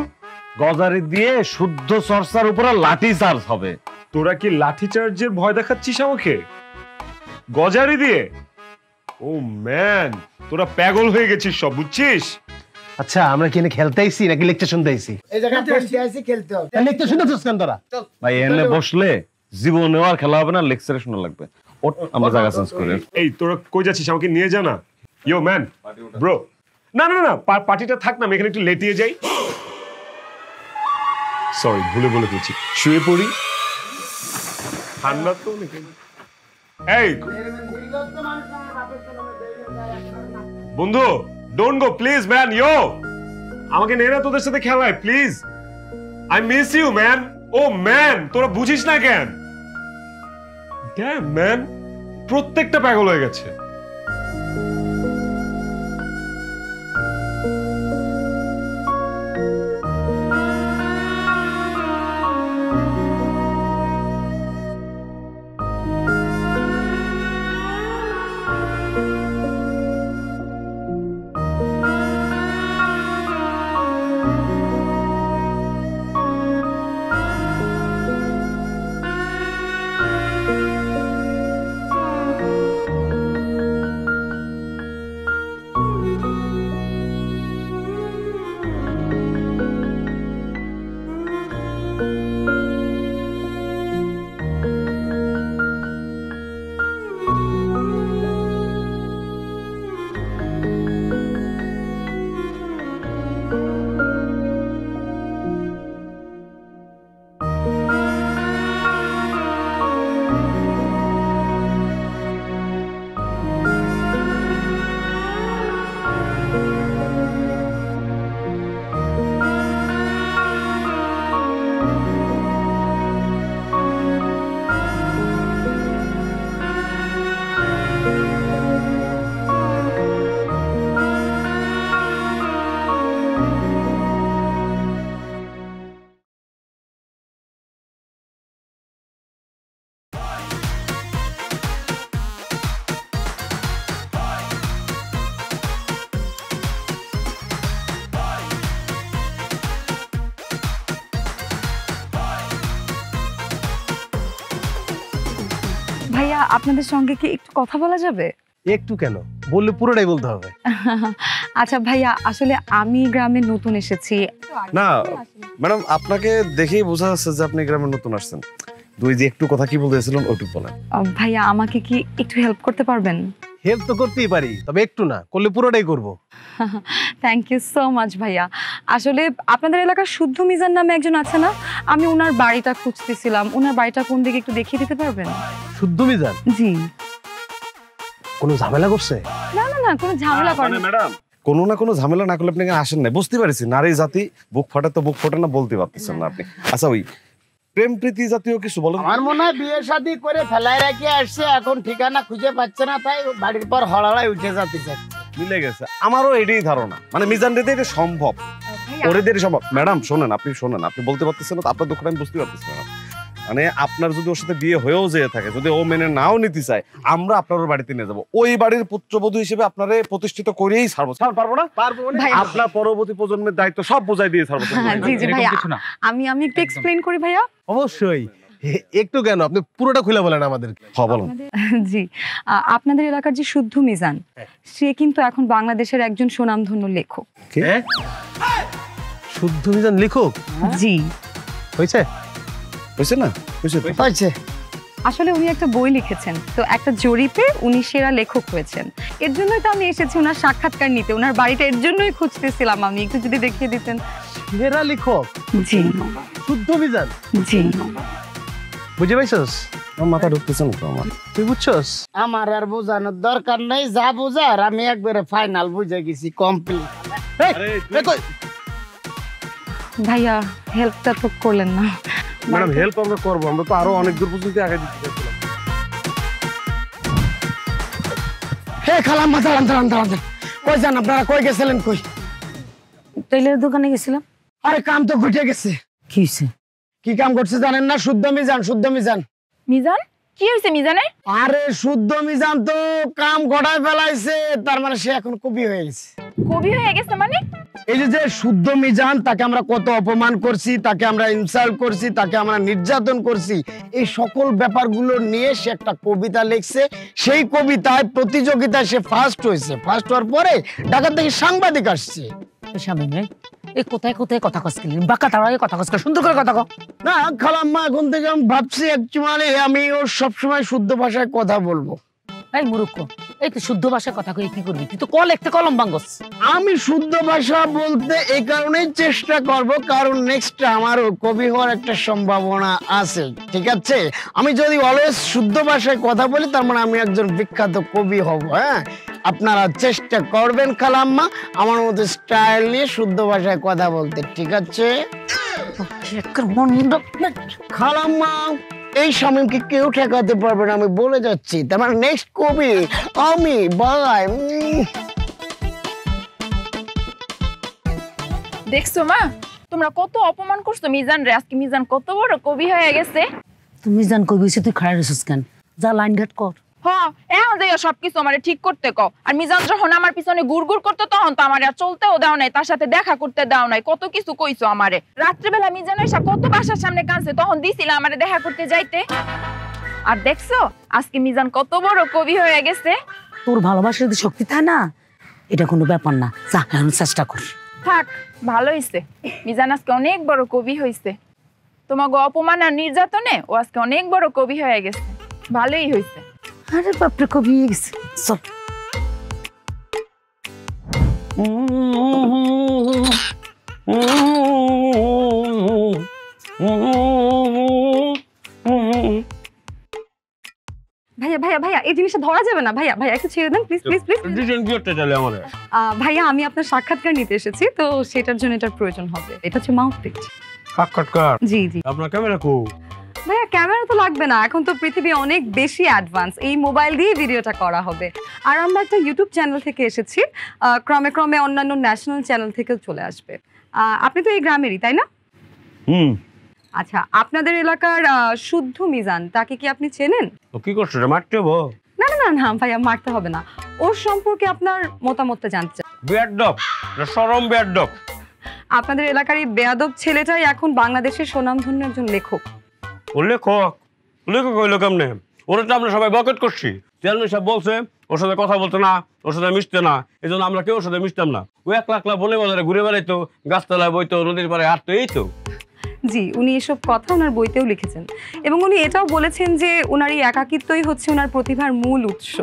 গজারি দিয়ে শুদ্ধ চর্চার উপরে লাঠি চার্জ হবে। তোরা কি লাঠি চার্জের ভয় দেখাচ্ছিস আমাকে গজারি দিয়ে? ও ম্যান, তোরা পাগল হয়ে গেছিস সব, বুঝছিস? আচ্ছা, আমরা কি এনে খেলতে আইছি নাকি লেকচার শুনতে আইছি? এই জায়গায় খেলতে আইছি, খেলতে হবে। লেকচার শুনতেছিস কেন তোরা? ভাই এনে বসলে জীবনেও আর খেলা হবে না, লেকচারে শোনা লাগবে। ওঠ, আমরা জায়গা চেঞ্জ করি। এই তোরা কই যাচ্ছিস? আমাকে নিয়ে যা না। ইয়ো ম্যান, ব্রো। না, পার্টিটা থাক না, আমি এখানে একটু লেটিয়ে যাই। সরি, ভুলে ফেলছি। শুয়ে পড়ি, ঠান্ডা তো নাকি? এই বন্ধু, don't go please man. Yo, আমাকে নে না তোদের সাথে খেলায় please. I miss you man. Oh man, তোরা বুঝিস না কেন? ড্যাম ম্যান, প্রত্যেকটা পাগল হয়ে গেছে। ভাইয়া, আপনাদের সঙ্গে কি একটু কথা বলা যাবে? একটু কেন, বললে পুরোটাই বলতে হবে। আচ্ছা ভাইয়া, আসলে আমি গ্রামে নতুন এসেছি। না ম্যাডাম, আপনাকে দেখেই বোঝা যাচ্ছে যে আপনি গ্রামে নতুন আসছেন। দুই যে একটু কথা কি বলতেছিলেন ওটুকু বলেন। ভাইয়া, আমাকে কি একটু হেল্প করতে পারবেন? হেল্প তো করতেই পারি, তবে একটু না, করলে পুরোটাই করব। থ্যাংক ইউ সো মাচ ভাইয়া। আসলে আপনাদের এলাকার শুদ্ধ মিজান নামে একজন আছে না, আমি ওনার বাড়িটা খুঁজতেছিলাম। ওনার বাড়িটা কোন দিকে একটু দেখিয়ে দিতে পারবেন? শুদ্ধ মিজান? জি। কোনো ঝামেলা করছে? না, কোনো ঝামেলা করেনি ম্যাডাম। কোনো না কোনো ঝামেলা না করলে আপনি এখানে আসেন না, বুঝতে পারছি। নারী জাতি বুক ফাটে তো বুক ফোটে না, বলতে পারতেছেন না আপনি। আচ্ছা, ওই প্রেম প্রীতি জাতীয় কিছু বলেন। আমার মনে হয় বিয়ে শাদী করে ফেলাই রেখে আসছে, এখন ঠিকানা খুঁজে পাচ্ছে না, তাই বাড়ির পর হড়াড়ায় উঠে যেতে চাচ্ছে। মিলে গেছে, আমারও এটাই ধারণা। মানে মিজান রেতে এটা সম্ভব, ওরেদের সম্ভব। ম্যাডাম শোনেন, আপনি বলতে পারতেছেন না, আপনার দুঃখটা আমি বুঝতে পারতেছি না। মানে আপনার যদি ওর সাথে বিয়ে হয়েও যেয়ে থাকে, যদি ও মেনে নাও নিতে চায়, আমরা আপনার বাড়িতে নিয়ে যাবো। ওই বাড়ির পুত্রবধূ হিসেবে আপনারে প্রতিষ্ঠিত করেই ছাড়বো। পারবো না? পারবো। আপনার পরবর্তী প্রজন্মের দায়িত্ব সব বোঝাই দিয়ে ছাড়বো। জি ভাইয়া, আমি একটু এক্সপ্লেইন করি ভাইয়া। অবশ্যই। একটু কেন, আপনি পুরোটা খুলে বলেন আমাদেরকে। হ্যাঁ বলুন। জি, আপনাদের এলাকার যে শুদ্ধ মিজান, সে কিন্তু এখন বাংলাদেশের একজন সুনামধন্য লেখক। শুদ্ধ মিজান লেখক? জি। হয়েছে হয়েছে না? হয়েছে। আসলে উনি একটা বই লিখেছেন, তো একটা জরিপে উনি সেরা লেখক হয়েছেন। এর জন্যই তো আমি এসেছি ওনার সাক্ষাৎকার নিতে। ওনার বাড়িটা এর জন্যই খুঁজতেছিলাম আমি, একটু যদি দেখিয়ে দিতেন। সেরা লেখক? জি। শুদ্ধ মিজান? জি। বুঝে পাইছস? আমার মাথা ঢুকতেছে না তো আমার। তুই বুঝছস? আমার আর বোঝানোর দরকার নেই, যা বোঝার আমি একবারে ফাইনাল বুঝে গেছি, কমপ্লিট। ভাইয়া হেল্পটা তো করলেন না। ম্যাডাম হেল্প আমরা করবো, আমরা তো আরো অনেক দূর পর্যন্ত আগে দিতে চাইছিলাম। হে খালাম্মা, দাঁড়ান দাঁড়ান দাঁড়ান, কই যান আপনারা? কই গেছিলেন? কই? টেইলারের দোকানে গেছিলাম। আরে কাম তো ঘটে গেছে। কি হয়েছে? কি কাম করছে জানেন না? শুদ্ধ মিজান, শুদ্ধ মিজান। মিজান কি হয়েছে মিজানের? আরে শুদ্ধ মিজান তো কাম গড়ায় ফেলাইছে, তার মানে সে এখন কবি হয়ে গেছে। কবি হয়ে গেছে মানে? এই যে শুদ্ধ মিজান, তাকে আমরা কত অপমান করছি, তাকে আমরা ইনসাল্ট করছি, তাকে আমরা নির্যাতন করছি, এই সকল ব্যাপারগুলো নিয়ে সে একটা কবিতা লিখছে। সেই কবিতায় প্রতিযোগিতায় সে ফার্স্ট হয়েছে। ফার্স্ট হওয়ার পরে ঢাকা থেকে সাংবাদিক আসছে। এই কোথায় কোথায় কথা কস গেলি? বাঁকা তাড়াই কথা কস, সুন্দর করে কথা কও। না খালাম্মা, এখন থেকে আমি ভাবছি অ্যাকচুয়ালি আমি ওর সবসময় শুদ্ধ ভাষায় কথা বলবো। এই মূর্খ, এই তো শুদ্ধ ভাষায় কথা কই কি করবি? তুই তো কল একটা কলম ভাঙস। আমি শুদ্ধ ভাষা বলতে এই কারণেই চেষ্টা করব, কারণ নেক্সট আমারও কবি হওয়ার একটা সম্ভাবনা আছে। ঠিক আছে, আমি যদি অলওয়েজ শুদ্ধ ভাষায় কথা বলি, তার মানে আমি একজন বিখ্যাত কবি হব। হ্যাঁ, আপনারা চেষ্টা করবেন খালাম্মা আমার মতো স্টাইল নিয়ে শুদ্ধ ভাষায় কথা বলতে। ঠিক আছে খালাম্মা, এই সময়কে কেউ ঠেকাতে পারবে না, আমি বলে যাচ্ছি। তার মানে নেক্সট কবি আমি। বাই। দেখছো মা, তোমরা কত অপমান করছো মিজান রে। আজকে মিজান কত বড় কবি হয়ে গেছে। তুমি মিজান কবি হইছে, তুই খাড়া রইছিস কেন? যা লাইন ঘাট কর। হ্যাঁ, এখন যাইও সবকিছু আমারে ঠিক করতে কও। আর মিজান যখন আমার পিছনে গুড়গুড় করতো, তখন তো আমারে আর চলতেও দাও নাই, তার সাথে দেখা করতে দাও নাই, কত কিছু কইছো আমারে। রাত্রেবেলা মিজান এসে কত বাসার সামনে কাঁদছে, তখন দিছিলাম আমারে দেখা করতে যাইতে। আর দেখছো আজকে মিজান কত বড় কবি হয়ে গেছে। তোর ভালোবাসার যদি শক্তি থাকে না, এটা কোনো ব্যাপার না। যা এখন চেষ্টা কর। থাক, ভালো হইছে। মিজান আজকে অনেক বড় কবি হইছে। তোমাকে অপমান আর নির্যাতনে ও আজকে অনেক বড় কবি হয়ে গেছে। ভালোই হইছে। আরে বাপরে, কবি হয়ে গেছে। চল। ভাইয়া ভাইয়া ভাইয়া, এই জিনিসটা ধরা যাবে না। ভাইয়া ভাইয়া একটু ছেড়ে দেন প্লিজ প্লিজ প্লিজ। ভাইয়া আমি আপনার সাক্ষাৎকার নিতে এসেছি, তো সেটার জন্য এটার প্রয়োজন হবে। এটা হচ্ছে মাউথপিস। সাক্ষাৎকার? জি জি। আপনার ক্যামেরা কো? ভাইয়া ক্যামেরা তো লাগবে না, এখন তো পৃথিবী অনেক বেশি অ্যাডভান্স, এই মোবাইল দিয়ে ভিডিওটা করা হবে। আর আমরা একটা ইউটিউব চ্যানেল থেকে এসেছি, ক্রমে ক্রমে অন্যান্য ন্যাশনাল চ্যানেল থেকেও চলে আসবে। আপনি তো এই গ্রামেরই, তাই না? আচ্ছা, আপনাদের এলাকার শুদ্ধ মিজান, তাকে কি আপনি চেনেন? ও কি করছো রে, মারতে হবো? না না না না ভাইয়া, মারতে হবে না। ওর সম্পর্কে আপনার মতামতটা জানতে চাই। বেয়াদব, শরম বেয়াদব। আপনাদের এলাকার এই বেয়াদব ছেলেটাই এখন বাংলাদেশের সুনামধন্য একজন লেখক। ও লেখক? লেখক হইলো কেমনে? ওরা তো আমরা সবাই বকেট করছি। চেয়ারম্যান সাহেব বলছে ওর সাথে কথা বলতে না, ওর সাথে মিশতে না, এই জন্য আমরা কেউ ওর সাথে মিশতাম না। ও একলা একলা বলে বাজারে ঘুরে বেড়াইতো, গাছতলায় বইতো, নদীর পাড়ে হাঁটতো, এই তো। জি, উনি এসব কথা ওনার বইতেও লিখেছেন, এবং উনি এটাও বলেছেন যে ওনার এই একাকিত্বই হচ্ছে ওনার প্রতিভার মূল উৎস,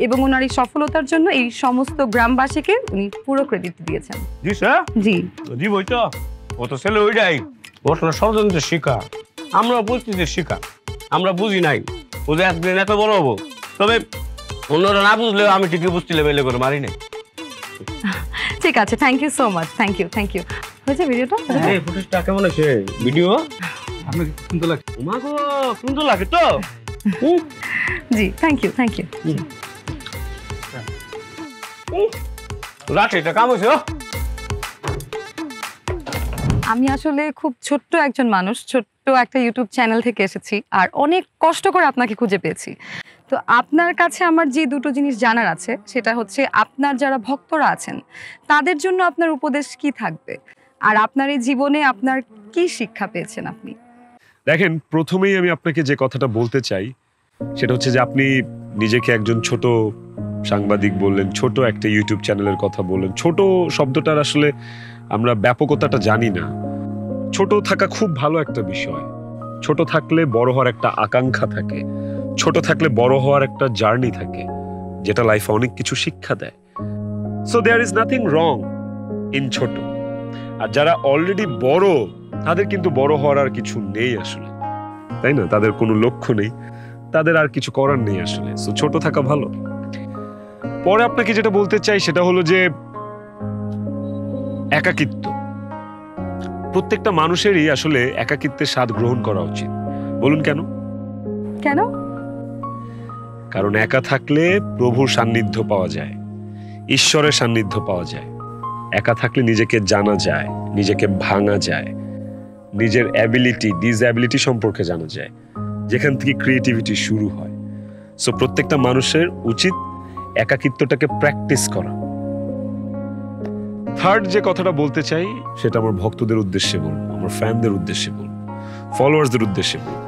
এবং ওনার এই সফলতার জন্য এই সমস্ত গ্রামবাসীকে উনি পুরো ক্রেডিট দিয়েছেন। জি স্যার। জি জি বইতো। ও তো ছেলে ওইটাই, ওর ষড়যন্ত্রের শিকার। আমরা পরিস্থিতির শিকার, আমরা বুঝি নাই ও যে একদিন এত বড় হবো। তবে অন্যরা না বুঝলেও আমি ঠিকই বুঝতে লেবেলে করে মারি নাই। ঠিক আছে, thank you so much. Thank you thank you. হয়েছে ভিডিওটা? এই ফুটেজটা কেমন আছে? ভিডিও আপনাকে সুন্দর লাগে? মা গো, সুন্দর লাগে তো। জি, থ্যাংক ইউ থ্যাংক ইউ। রাতে এটা কাম হয়েছে। আমি আসলে খুব ছোট্ট একজন মানুষ, ছোট্ট একটা ইউটিউব চ্যানেল থেকে এসেছি, আর অনেক কষ্ট করে আপনাকে খুঁজে পেয়েছি। তো আপনার কাছে আমার যে দুটো জিনিস জানার আছে, সেটা হচ্ছে আপনার যারা ভক্তরা আছেন তাদের জন্য আপনার উপদেশ কি থাকবে, আর আপনার এই জীবনে আপনার কি শিক্ষা পেয়েছেন আপনি? দেখেন, প্রথমেই আমি আপনাকে যে কথাটা বলতে চাই সেটা হচ্ছে যে আপনি নিজেকে একজন ছোট সাংবাদিক বললেন, ছোট একটা ইউটিউব চ্যানেলের কথা বললেন। ছোট শব্দটার আসলে আমরা ব্যাপকতাটা জানি না। ছোট থাকা খুব ভালো একটা বিষয়। ছোট থাকলে বড় হওয়ার একটা আকাঙ্ক্ষা থাকে, ছোট থাকলে বড় হওয়ার একটা জার্নি থাকে, যেটা লাইফে অনেক কিছু শিক্ষা দেয়। So there is nothing wrong in ছোট। আর যারা অলরেডি বড়, তাদের কিন্তু বড় হওয়ার আর কিছু নেই আসলে, তাই না? তাদের কোনো লক্ষ্য নেই, তাদের আর কিছু করার নেই আসলে। সো ছোট থাকা ভালো। পরে আপনাকে যেটা বলতে চাই সেটা হলো যে একাকিত্ব। প্রত্যেকটা মানুষেরই আসলে একাকিত্বের স্বাদ গ্রহণ করা উচিত। বলুন কেন? কেন? কারণ একা থাকলে প্রভুর সান্নিধ্য পাওয়া যায়, ঈশ্বরের সান্নিধ্য পাওয়া যায়। একা থাকলে নিজেকে জানা যায়, নিজেকে ভাঙা যায়, নিজের অ্যাবিলিটি ডিসঅ্যাবিলিটি সম্পর্কে জানা যায়, যেখান থেকে ক্রিয়েটিভিটি শুরু হয়। সো প্রত্যেকটা মানুষের উচিত একাকিত্বটাকে প্র্যাকটিস করা। থার্ড যে কথাটা বলতে চাই সেটা আমার ভক্তদের উদ্দেশ্যে বলবো, আমার ফ্যানদের উদ্দেশ্যে বলবো, ফলোয়ার্সদের উদ্দেশ্যে বলবো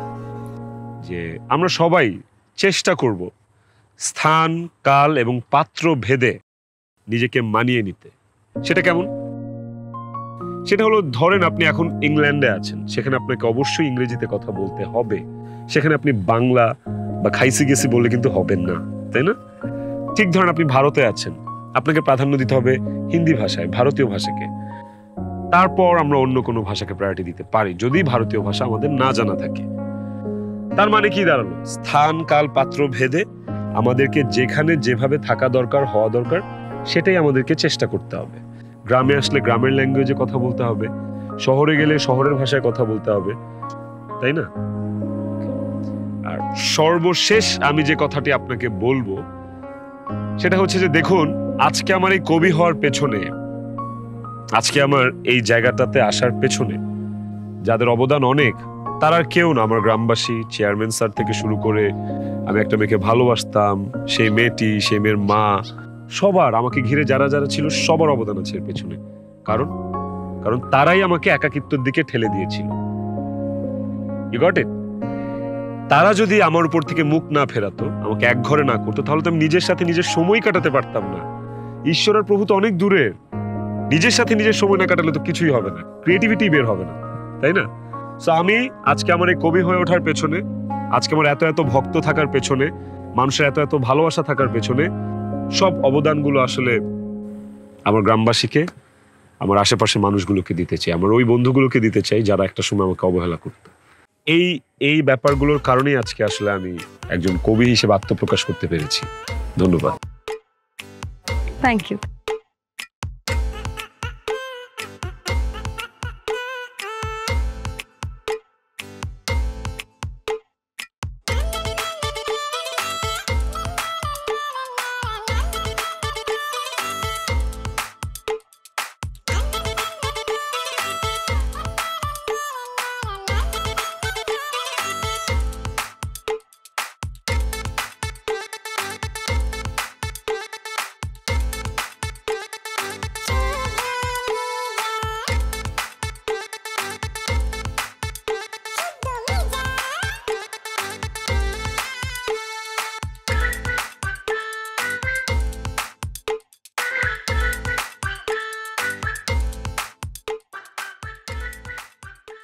যে আমরা সবাই চেষ্টা করব স্থান, কাল এবং পাত্র ভেদে নিজেকে মানিয়ে নিতে। সেটা কেমন? সেটা হলো, ধরেন আপনি এখন ইংল্যান্ডে আছেন, সেখানে আপনাকে অবশ্যই ইংরেজিতে কথা বলতে হবে। সেখানে আপনি বাংলা বা খাইছি গেছি বললে কিন্তু হবেন না, তাই না? ঠিক ধরেন আপনি ভারতে আছেন, আপনাকে প্রাধান্য দিতে হবে হিন্দি ভাষায়, ভারতীয় ভাষাকে। তারপর আমরা অন্য কোনো ভাষাকে প্রায়োরিটি দিতে পারি যদি ভারতীয় ভাষা আমাদের না জানা থাকে। তার মানে কি দাঁড়ালো? স্থান, কাল, পাত্র ভেদে আমাদেরকে যেখানে যেভাবে থাকা দরকার, হওয়া দরকার, সেটাই আমাদেরকে চেষ্টা করতে হবে। গ্রামে আসলে গ্রামের ল্যাঙ্গুয়েজে কথা বলতে হবে, শহরে গেলে শহরের ভাষায় কথা বলতে হবে, তাই না? আর সর্বশেষ আমি যে কথাটি আপনাকে বলবো সেটা হচ্ছে যে দেখুন, আজকে আমার এই কবি হওয়ার পেছনে, আজকে আমার এই জায়গাটাতে আসার পেছনে যাদের অবদান অনেক, তার আর কেউ না, আমার গ্রামবাসী, চেয়ারম্যান স্যার থেকে শুরু করে আমি একটা মেয়েকে ভালোবাসতাম, সেই মেয়েটি, সেই মেয়ের মা, সবার, আমাকে ঘিরে যারা যারা ছিল সবার অবদান আছে এর পেছনে। কারণ কারণ তারাই আমাকে একাকিত্বের দিকে ঠেলে দিয়েছিল। You got it? তারা যদি আমার উপর থেকে মুখ না ফেরাতো, আমাকে এক ঘরে না করতো, তাহলে তো আমি নিজের সাথে নিজের সময় কাটাতে পারতাম না। ঈশ্বরের প্রভু তো অনেক দূরে, নিজের সাথে নিজের সময় না কাটালে তো কিছুই হবে না, ক্রিয়েটিভিটি বের হবে না, তাই না? সো আমি আজকে আমার এই কবি হয়ে ওঠার পেছনে, আজকে আমার এত এত ভক্ত থাকার পেছনে, মানুষের এত এত ভালোবাসা থাকার পেছনে, সব অবদানগুলো আসলে আমার গ্রামবাসীকে, আমার আশেপাশের মানুষগুলোকে দিতে চাই, আমার ওই বন্ধুগুলোকে দিতে চাই যারা একটা সময় আমাকে অবহেলা করত। এই ব্যাপারগুলোর কারণেই আজকে আসলে আমি একজন কবি হিসেবে আত্মপ্রকাশ করতে পেরেছি। ধন্যবাদ। Thank you.